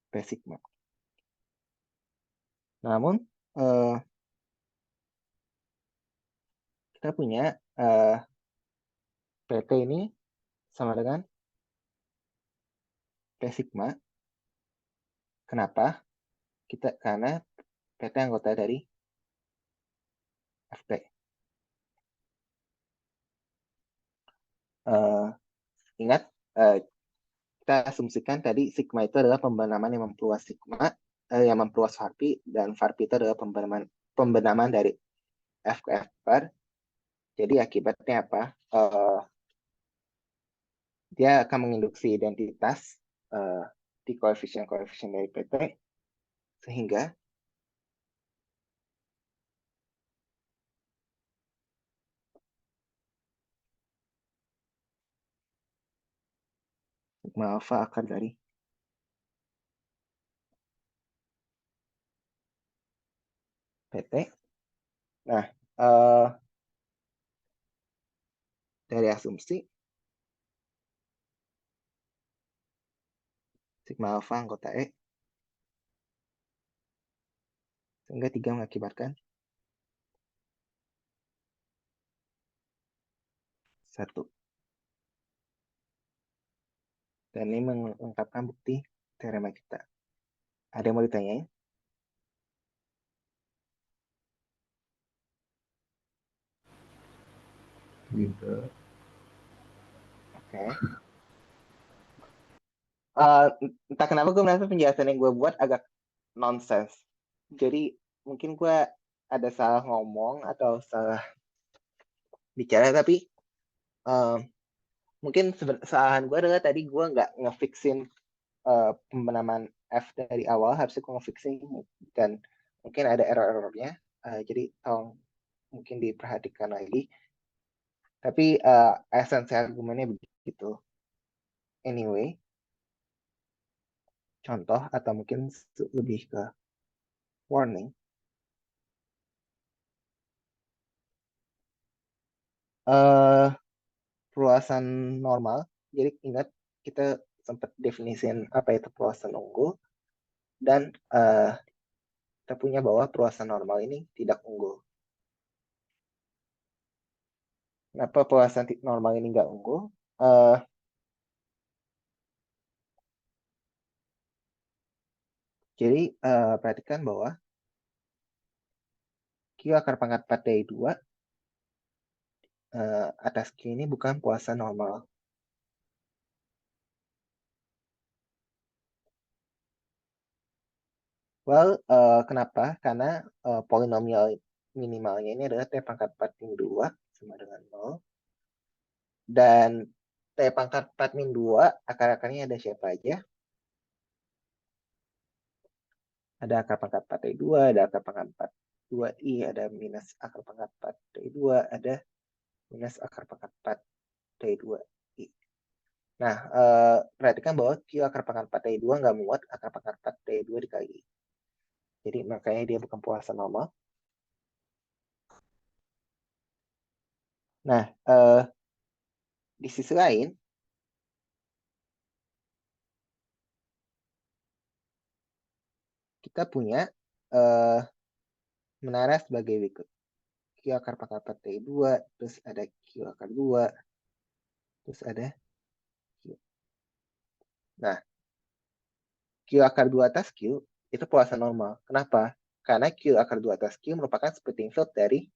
P sigma. Namun kita punya PT ini sama dengan P sigma. Kenapa? Karena PT anggota dari FP. Ingat, kita asumsikan tadi sigma itu adalah pembenaman yang memperluas sigma, yang memperluas Varpi, dan Varpi itu adalah pembenaman dari F ke F bar. Jadi akibatnya apa? Dia akan menginduksi identitas di koefisien-koefisien dari PT, sehingga sigma alfa akar dari PT. Nah, dari asumsi sigma alfa anggota E, sehingga 3 mengakibatkan 1. Dan ini mengungkapkan bukti teorema kita. Ada yang mau ditanyain? Tidak. Oke. Entah kenapa gue merasa penjelasan yang gue buat agak nonsense. Jadi mungkin gue ada salah ngomong atau salah bicara, tapi mungkin kesalahan gue adalah tadi gue nggak ngefixin pembenaman F dari awal. Harusnya gue ngefixin dan mungkin ada error-errornya. Jadi tolong mungkin diperhatikan lagi. Tapi esensi argumennya begitu. Anyway, contoh atau mungkin lebih ke warning. Perluasan normal. Jadi ingat kita sempat definisiin apa itu perluasan unggul, dan kita punya bahwa perluasan normal ini tidak unggul. Kenapa perluasan normal ini nggak unggul? Jadi perhatikan bahwa Q akar pangkat 4 dari 2 atas Q ini bukan perluasan normal. Well, kenapa? Karena polinomial minimalnya ini adalah T pangkat 4 min 2 sama dengan 0. Dan T pangkat 4 min 2 akar-akarnya ada siapa aja? Ada akar pangkat 4 dari 2, ada akar pangkat 4 2i, ada minus akar pangkat 4 dari 2, ada minus akar pangkat 4 dari 2i. Nah, perhatikan bahwa Q akar pangkat 4 dari 2 nggak muat akar pangkat 4 dari 2 dikali. Jadi makanya dia bukan perluasan normal. Nah, di sisi lain, kita punya menara sebagai berikut. Q akar pangkat 4 dari 2, terus ada Q akar 2, terus ada Q. Nah, Q akar 2 atas Q itu perluasan normal. Kenapa? Karena Q akar 2 atas Q merupakan splitting field dari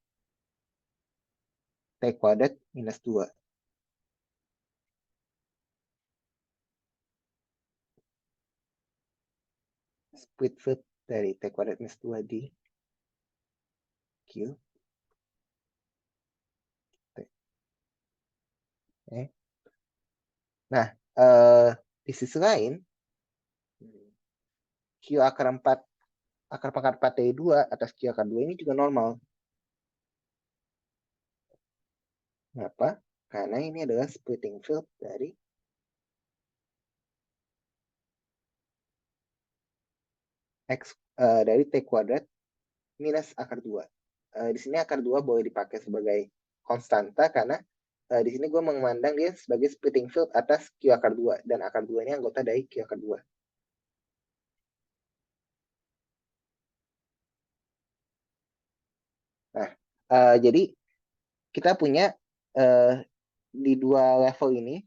T kuadrat minus 2. Split field dari T kuadrat minus 2 di Q. Okay. Nah, di sisi lain, Q akar 4, akar pangkat 4 dari 2 atas Q akar 2 ini juga normal. Kenapa? Karena ini adalah splitting field dari X, dari T kuadrat minus akar 2. Di sini akar 2 boleh dipakai sebagai konstanta karena di sini gue memandang dia sebagai splitting field atas Q akar 2. Dan akar 2 ini anggota dari Q akar 2. Nah, jadi kita punya di dua level ini,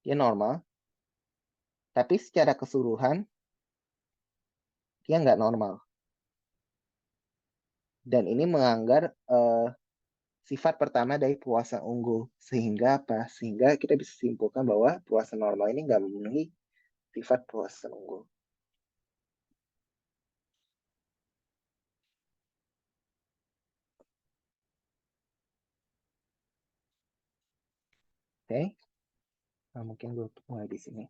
dia normal. Tapi secara keseluruhan, dia nggak normal. Dan ini melanggar sifat pertama dari perluasan unggul. Sehingga apa? Sehingga kita bisa simpulkan bahwa perluasan normal ini nggak memenuhi sifat perluasan unggul. Oke. Nah, mungkin gue mulai di sini.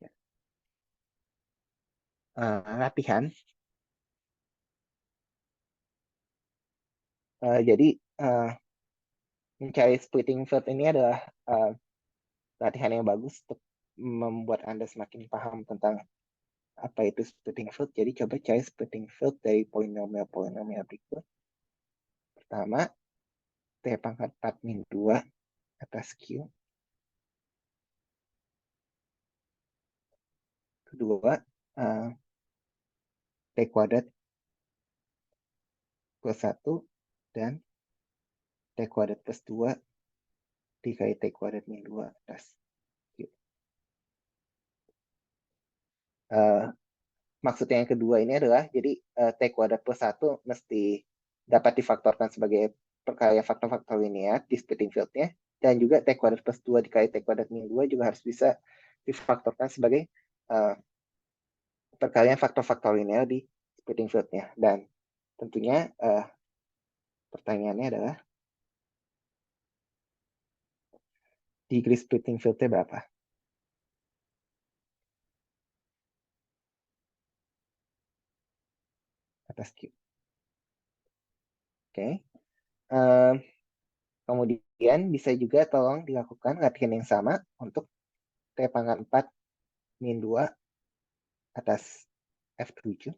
Ya. Latihan. Jadi mencari splitting field ini adalah latihan yang bagus untuk membuat Anda semakin paham tentang apa itu splitting field. Jadi coba cari splitting field dari polinomial berikut. Pertama, T pangkat 4 min 2 atas Q. Kedua, T kuadrat plus 1 dan T kuadrat plus 2 dikali T kuadrat min 2 atas Q. Maksudnya yang kedua ini adalah, jadi T kuadrat plus 1 mesti dapat difaktorkan sebagai perkalian faktor-faktor linear di splitting field-nya, dan juga T kuadrat plus 2 dikali T kuadrat min 2 juga harus bisa difaktorkan sebagai perkalian faktor-faktor linear di splitting field-nya. Dan tentunya pertanyaannya adalah, degree splitting field-nya berapa? Atas Q. Oke. Kemudian bisa juga tolong dilakukan latihan yang sama untuk T pangkat 4 min 2 atas F7.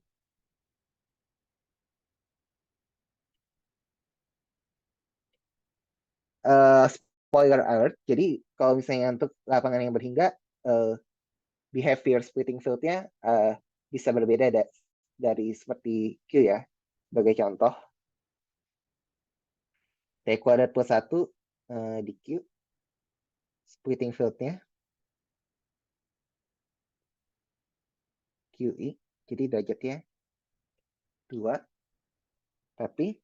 Spoiler alert, jadi kalau misalnya untuk lapangan yang berhingga, behavior splitting field-nya bisa berbeda dari seperti Q ya. Sebagai contoh, T kuadrat plus 1 di Q, splitting field-nya QI, jadi derajatnya 2, tapi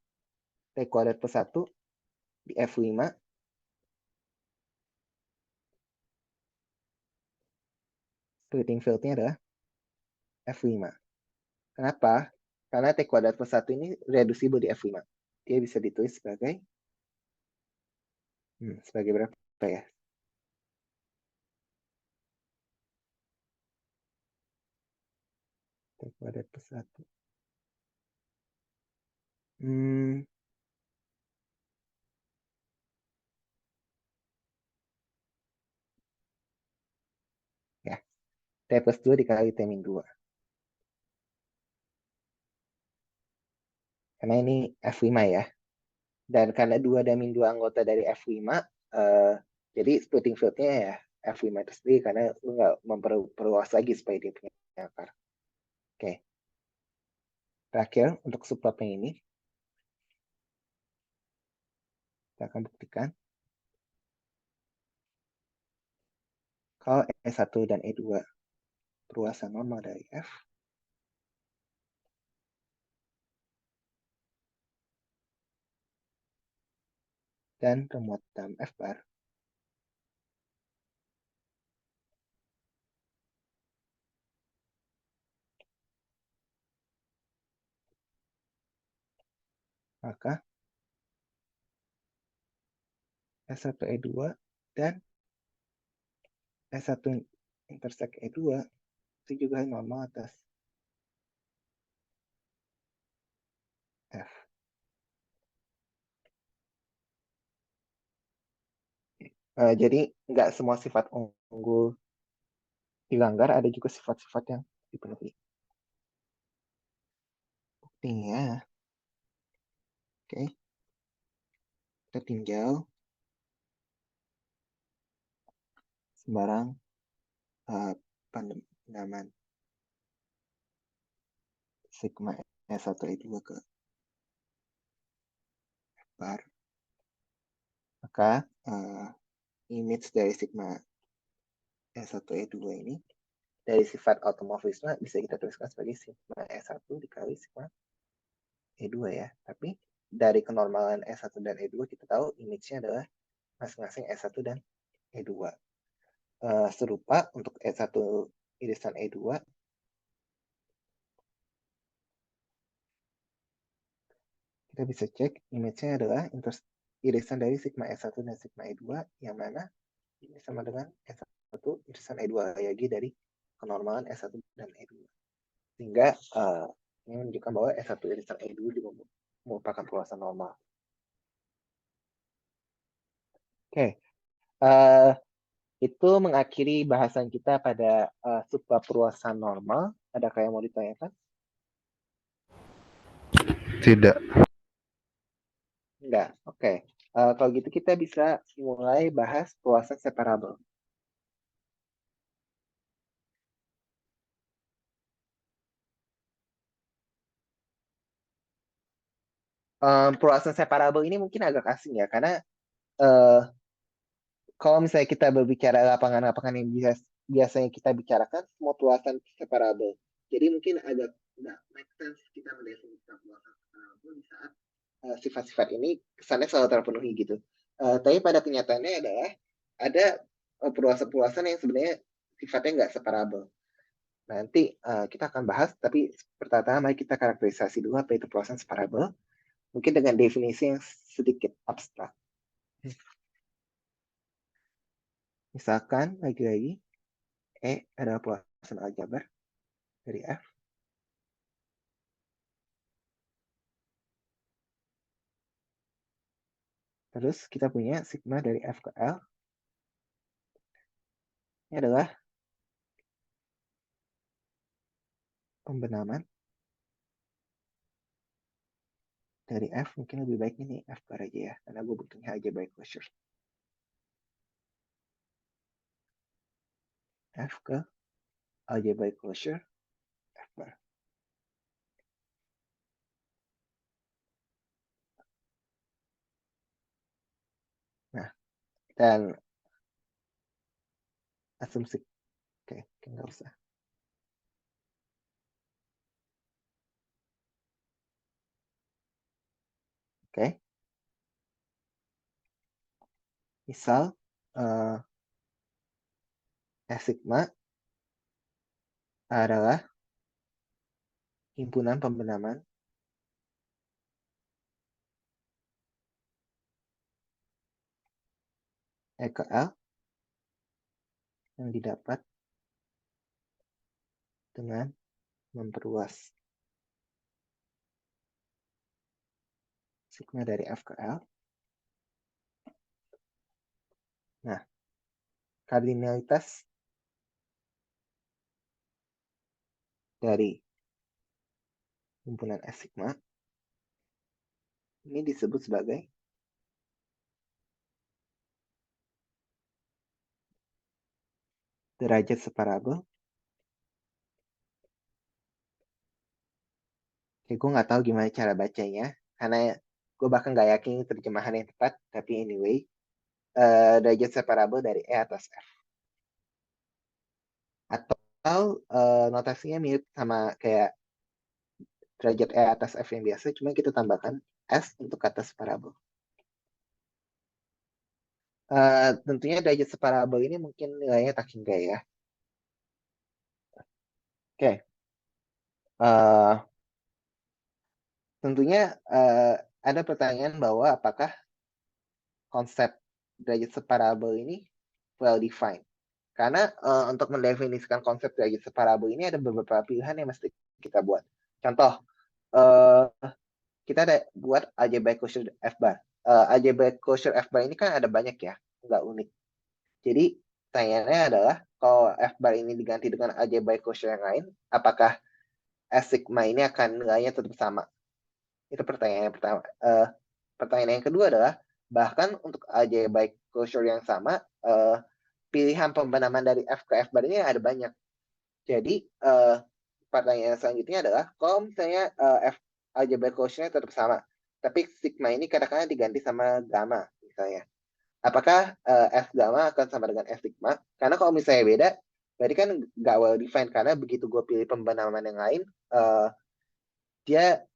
T kuadrat plus 1 di F5, splitting field-nya adalah F5. Kenapa? Karena T kuadrat plus 1 ini reducible di F5. Dia bisa ditulis sebagai sebagai berapa ya? T kuadrat plus 1. Ya, T plus 2 dikali T min 2. Karena ini F5 ya. Dan karena 2 dan min 2 anggota dari F5, jadi splitting field-nya ya F5 itu sendiri, karena lu nggak memperluas lagi supaya dia punya akar. Oke. Terakhir, untuk sublabnya ini, kita akan buktikan kalau E1 dan E2 perluasan normal dari F, dan remote dalam F bar, maka S1E2 dan S1 intersect E2 itu juga normal atas F. Jadi nggak semua sifat unggul dilanggar, ada juga sifat-sifat yang dipenuhi. Buktinya, oke, kita tinjau sembarang pendaman sigma S1E2 ke F bar, maka image dari sigma S1E2 ini dari sifat automorfisme bisa kita tuliskan sebagai sigma S1 dikali sigma E2 ya. Tapi dari kenormalan S1 dan E2 kita tahu image-nya adalah masing-masing S1 dan E2. Serupa untuk S1 irisan E2, kita bisa cek image-nya adalah irisan dari sigma S1 dan sigma E2 yang mana ini sama dengan S1 irisan E2 lagi dari kenormalan S1 dan E2. Sehingga ini menunjukkan bahwa S1 irisan E2 juga merupakan perluasan normal. Oke, itu mengakhiri bahasan kita pada subbab perluasan normal. Adakah yang mau ditanyakan? Tidak. Enggak, oke. Kalau gitu kita bisa mulai bahas perluasan separabel. Perluasan separabel ini mungkin agak asing ya, karena kalau misalnya kita berbicara lapangan-lapangan yang biasanya kita bicarakan, semua perluasan separabel. Jadi mungkin agak nggak make sense kita mendefinisikan perluasan separabel di saat sifat-sifat ini kesannya selalu terpenuhi gitu. Tapi pada kenyataannya adalah ada perluasan-perluasan yang sebenarnya sifatnya nggak separabel. Nanti kita akan bahas, tapi pertama mari kita karakterisasi dulu apa itu perluasan separabel. Mungkin dengan definisi yang sedikit abstrak. Misalkan lagi-lagi E adalah perluasan aljabar dari F. Terus kita punya sigma dari F ke L. Ini adalah pembenaman dari F. Mungkin lebih baik ini F bar aja ya, karena gue butuhnya algebraic closure. F ke algebraic closure F bar. Nah, dan asumsi, oke, nggak usah. Oke, misal S sigma adalah himpunan pembenaman E ke L yang didapat dengan memperluas sigma dari F ke L. Nah, kardinalitas dari himpunan S sigma ini disebut sebagai derajat separabel. Oke, gue nggak tahu gimana cara bacanya, karena gue bahkan nggak yakin ini terjemahan yang tepat, tapi anyway, derajat separabel dari E atas F. Atau notasinya mirip sama kayak derajat E atas F yang biasa, cuma kita tambahkan S untuk kata separabel. Tentunya derajat separabel ini mungkin nilainya tak hingga ya. Oke. Tentunya ada pertanyaan bahwa apakah konsep derajat separabel ini well defined. Karena untuk mendefinisikan konsep derajat separabel ini ada beberapa pilihan yang mesti kita buat. Contoh, kita ada buat algebraic closure F bar. Algebraic closure F bar ini kan ada banyak ya, nggak unik. Jadi pertanyaannya adalah kalau F bar ini diganti dengan algebraic closure yang lain, apakah S sigma ini akan nilainya tetap sama? Itu pertanyaan yang pertama. Pertanyaan yang kedua adalah bahkan untuk algebraic closure yang sama, pilihan pembenaman dari F ke F bar ini ada banyak. Jadi pertanyaan selanjutnya adalah kalau misalnya F algebraic closure-nya tetap sama, tapi sigma ini katakanlah diganti sama gamma misalnya. Apakah F gamma akan sama dengan F sigma? Karena kalau misalnya beda, berarti kan nggak well defined karena begitu gue pilih pembenaman yang lain, dia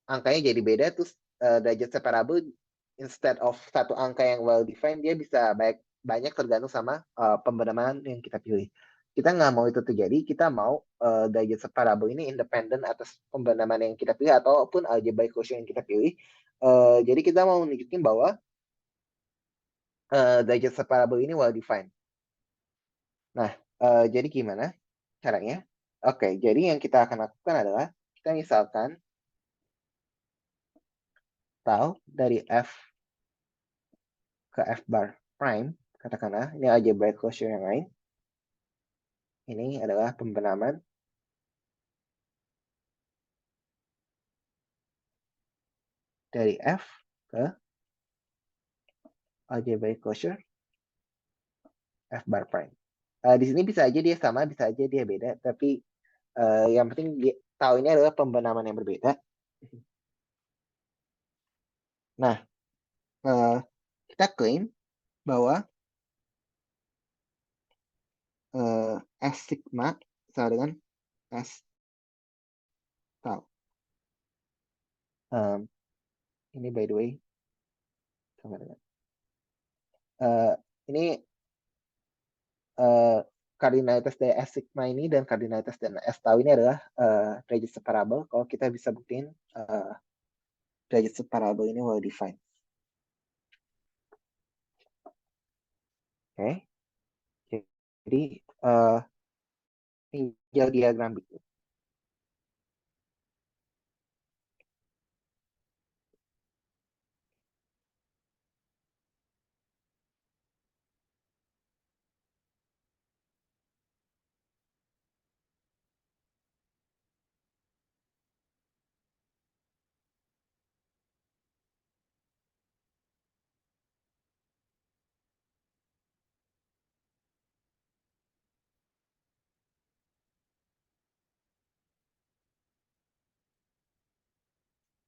angkanya jadi beda, terus derajat separabel instead of satu angka yang well defined, dia bisa banyak tergantung sama pembenaman yang kita pilih. Kita nggak mau itu terjadi, kita mau derajat separabel ini independen atas pembenaman yang kita pilih ataupun algebraic closure yang kita pilih. Jadi kita mau menunjukin bahwa derajat separabel ini well defined. Nah, jadi gimana caranya? Oke, jadi yang kita akan lakukan adalah kita misalkan tahu dari F ke F bar prime, katakanlah ini algebraic closure yang lain. Ini adalah pembenaman dari F ke algebraic closure F bar prime. Di sini bisa aja dia sama, bisa aja dia beda, tapi yang penting dia tahu ini adalah pembenaman yang berbeda. Nah, kita klaim bahwa S sigma sama dengan S tau. Ini by the way sama dengan ini kardinalitas dari S sigma ini dan kardinalitas dari S tau ini adalah derajat separabel. Kalau kita bisa buktiin derajat separabel ini well defined. Oke. Jadi tinggal diagram berikut.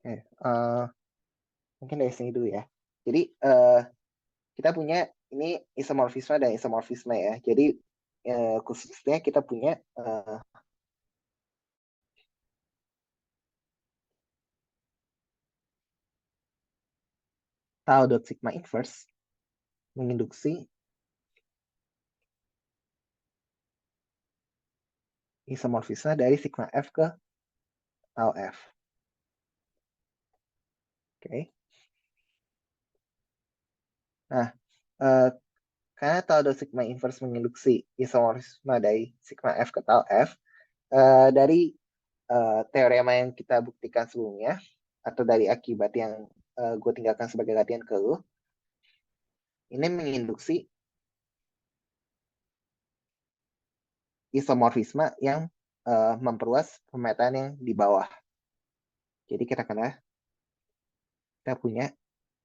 Oke, mungkin dari sini dulu ya. Jadi kita punya ini isomorfisme dan isomorfisme ya. Jadi khususnya kita punya tau dot sigma inverse menginduksi isomorfisme dari sigma F ke tau F. Oke. Nah, karena tau dot sigma inverse menginduksi isomorfisme dari sigma F ke tau F, dari teorema yang kita buktikan sebelumnya, atau dari akibat yang gue tinggalkan sebagai latihan ke lu, ini menginduksi isomorfisme yang memperluas pemetaan yang di bawah. Jadi kita punya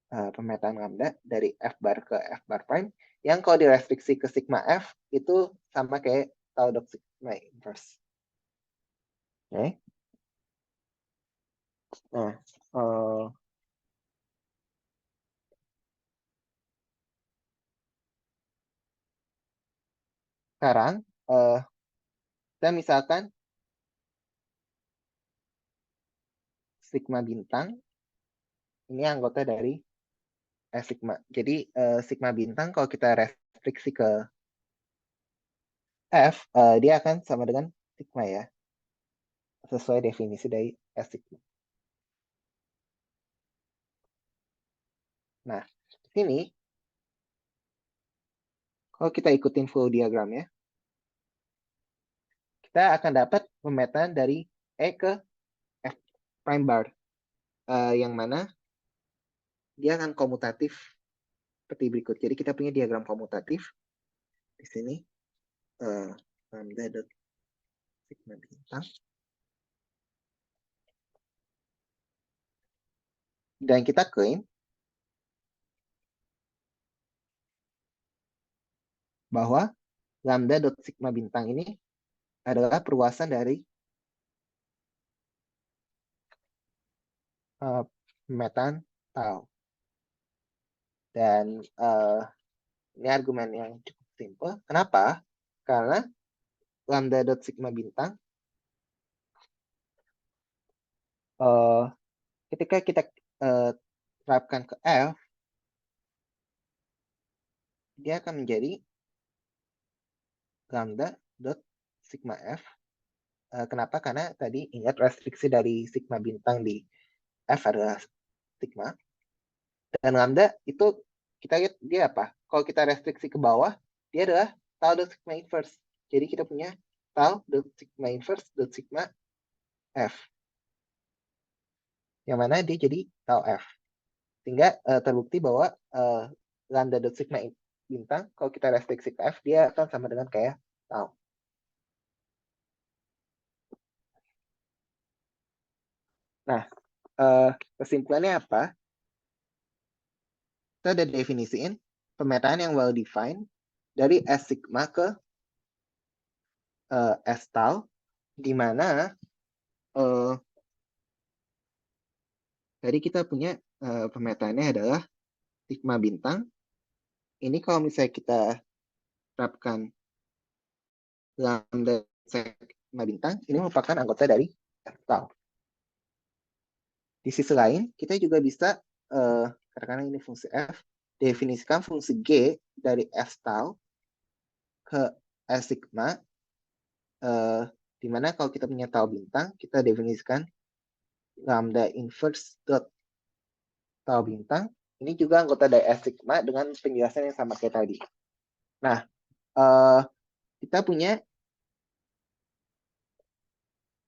pemetaan lambda dari F bar ke F bar prime yang kalau direstriksi ke sigma F itu sama kayak tau dot sigma inverse. Oke. Nah, sekarang kita misalkan sigma bintang ini anggota dari sigma. Jadi sigma bintang kalau kita restriksi ke F, dia akan sama dengan sigma ya. Sesuai definisi dari S sigma. Nah, di sini kalau kita ikutin flow diagramnya, kita akan dapat pemetaan dari E ke F prime bar. Yang mana dia akan komutatif seperti berikut. Jadi kita punya diagram komutatif di sini. Lambda dot sigma bintang. Dan kita klaim bahwa lambda dot sigma bintang ini adalah perluasan dari pemetaan tau. Dan ini argumen yang cukup simpel. Kenapa? Karena lambda dot sigma bintang ketika kita terapkan ke F, dia akan menjadi lambda dot sigma F. Kenapa? Karena tadi ingat restriksi dari sigma bintang di F adalah sigma. Dan lambda itu kita lihat dia apa? Kalau kita restriksi ke bawah, dia adalah tau dot sigma inverse. Jadi kita punya tau dot sigma inverse dot sigma F. Yang mana dia jadi tau F. Sehingga terbukti bahwa lambda dot sigma bintang, kalau kita restriksi ke F, dia akan sama dengan kayak tau. Nah, kesimpulannya apa? Kita udah definisiin pemetaan yang well defined dari S sigma ke S tau, di mana tadi kita punya pemetaannya adalah sigma bintang. Ini kalau misalnya kita terapkan lambda sigma bintang, ini merupakan anggota dari F tau. Di sisi lain, kita juga bisa, karena ini fungsi F, definisikan fungsi G dari S tau ke S sigma, di mana kalau kita punya tau bintang, kita definisikan lambda inverse dot tau bintang. Ini juga anggota dari S sigma dengan penjelasan yang sama kayak tadi. Nah, kita punya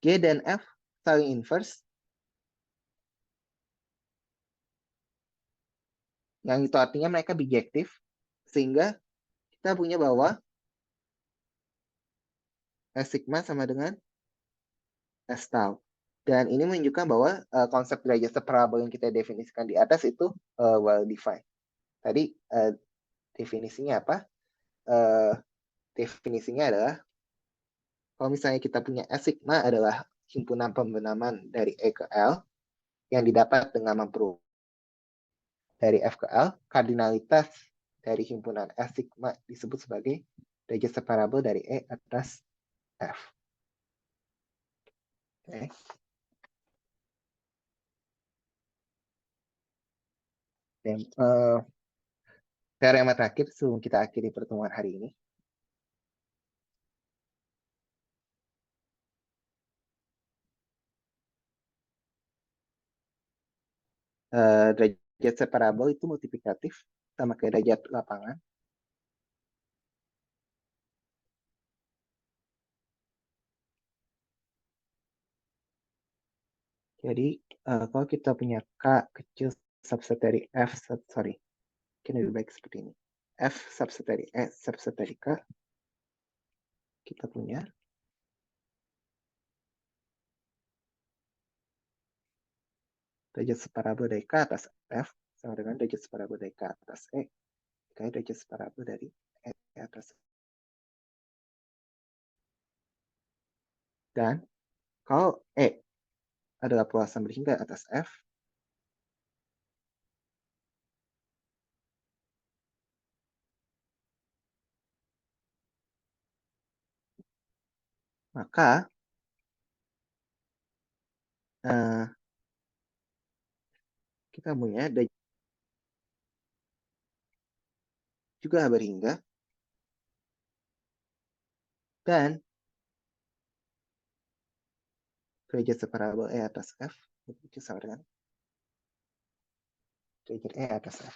G dan F saling inverse. Yang itu artinya mereka bijektif. Sehingga kita punya bahwa S sigma sama dengan S tau. Dan ini menunjukkan bahwa konsep derajat separabel yang kita definisikan di atas itu well defined. Tadi definisinya apa? Definisinya adalah kalau misalnya kita punya S sigma adalah himpunan pembenaman dari E ke L yang didapat dengan memperoleh dari F ke L, kardinalitas dari himpunan S sigma disebut sebagai derajat separabel dari E atas F. Okay. Dan teorema terakhir sebelum kita akhiri pertemuan hari ini. Derajat separabel itu multiplikatif sama kayak derajat lapangan. Jadi kalau kita punya K kecil subset dari F, sorry, mungkin lebih baik seperti ini. F subset dari E subset dari K, kita punya derajat separabel dari K atas F sama dengan derajat separabel dari K atas E dikali derajat separabel dari E atas E. Dan kalau E adalah perluasan berhingga atas F, maka kita punya juga berhingga, dan derajat separabel E atas F itu sama dengan derajat E atas F.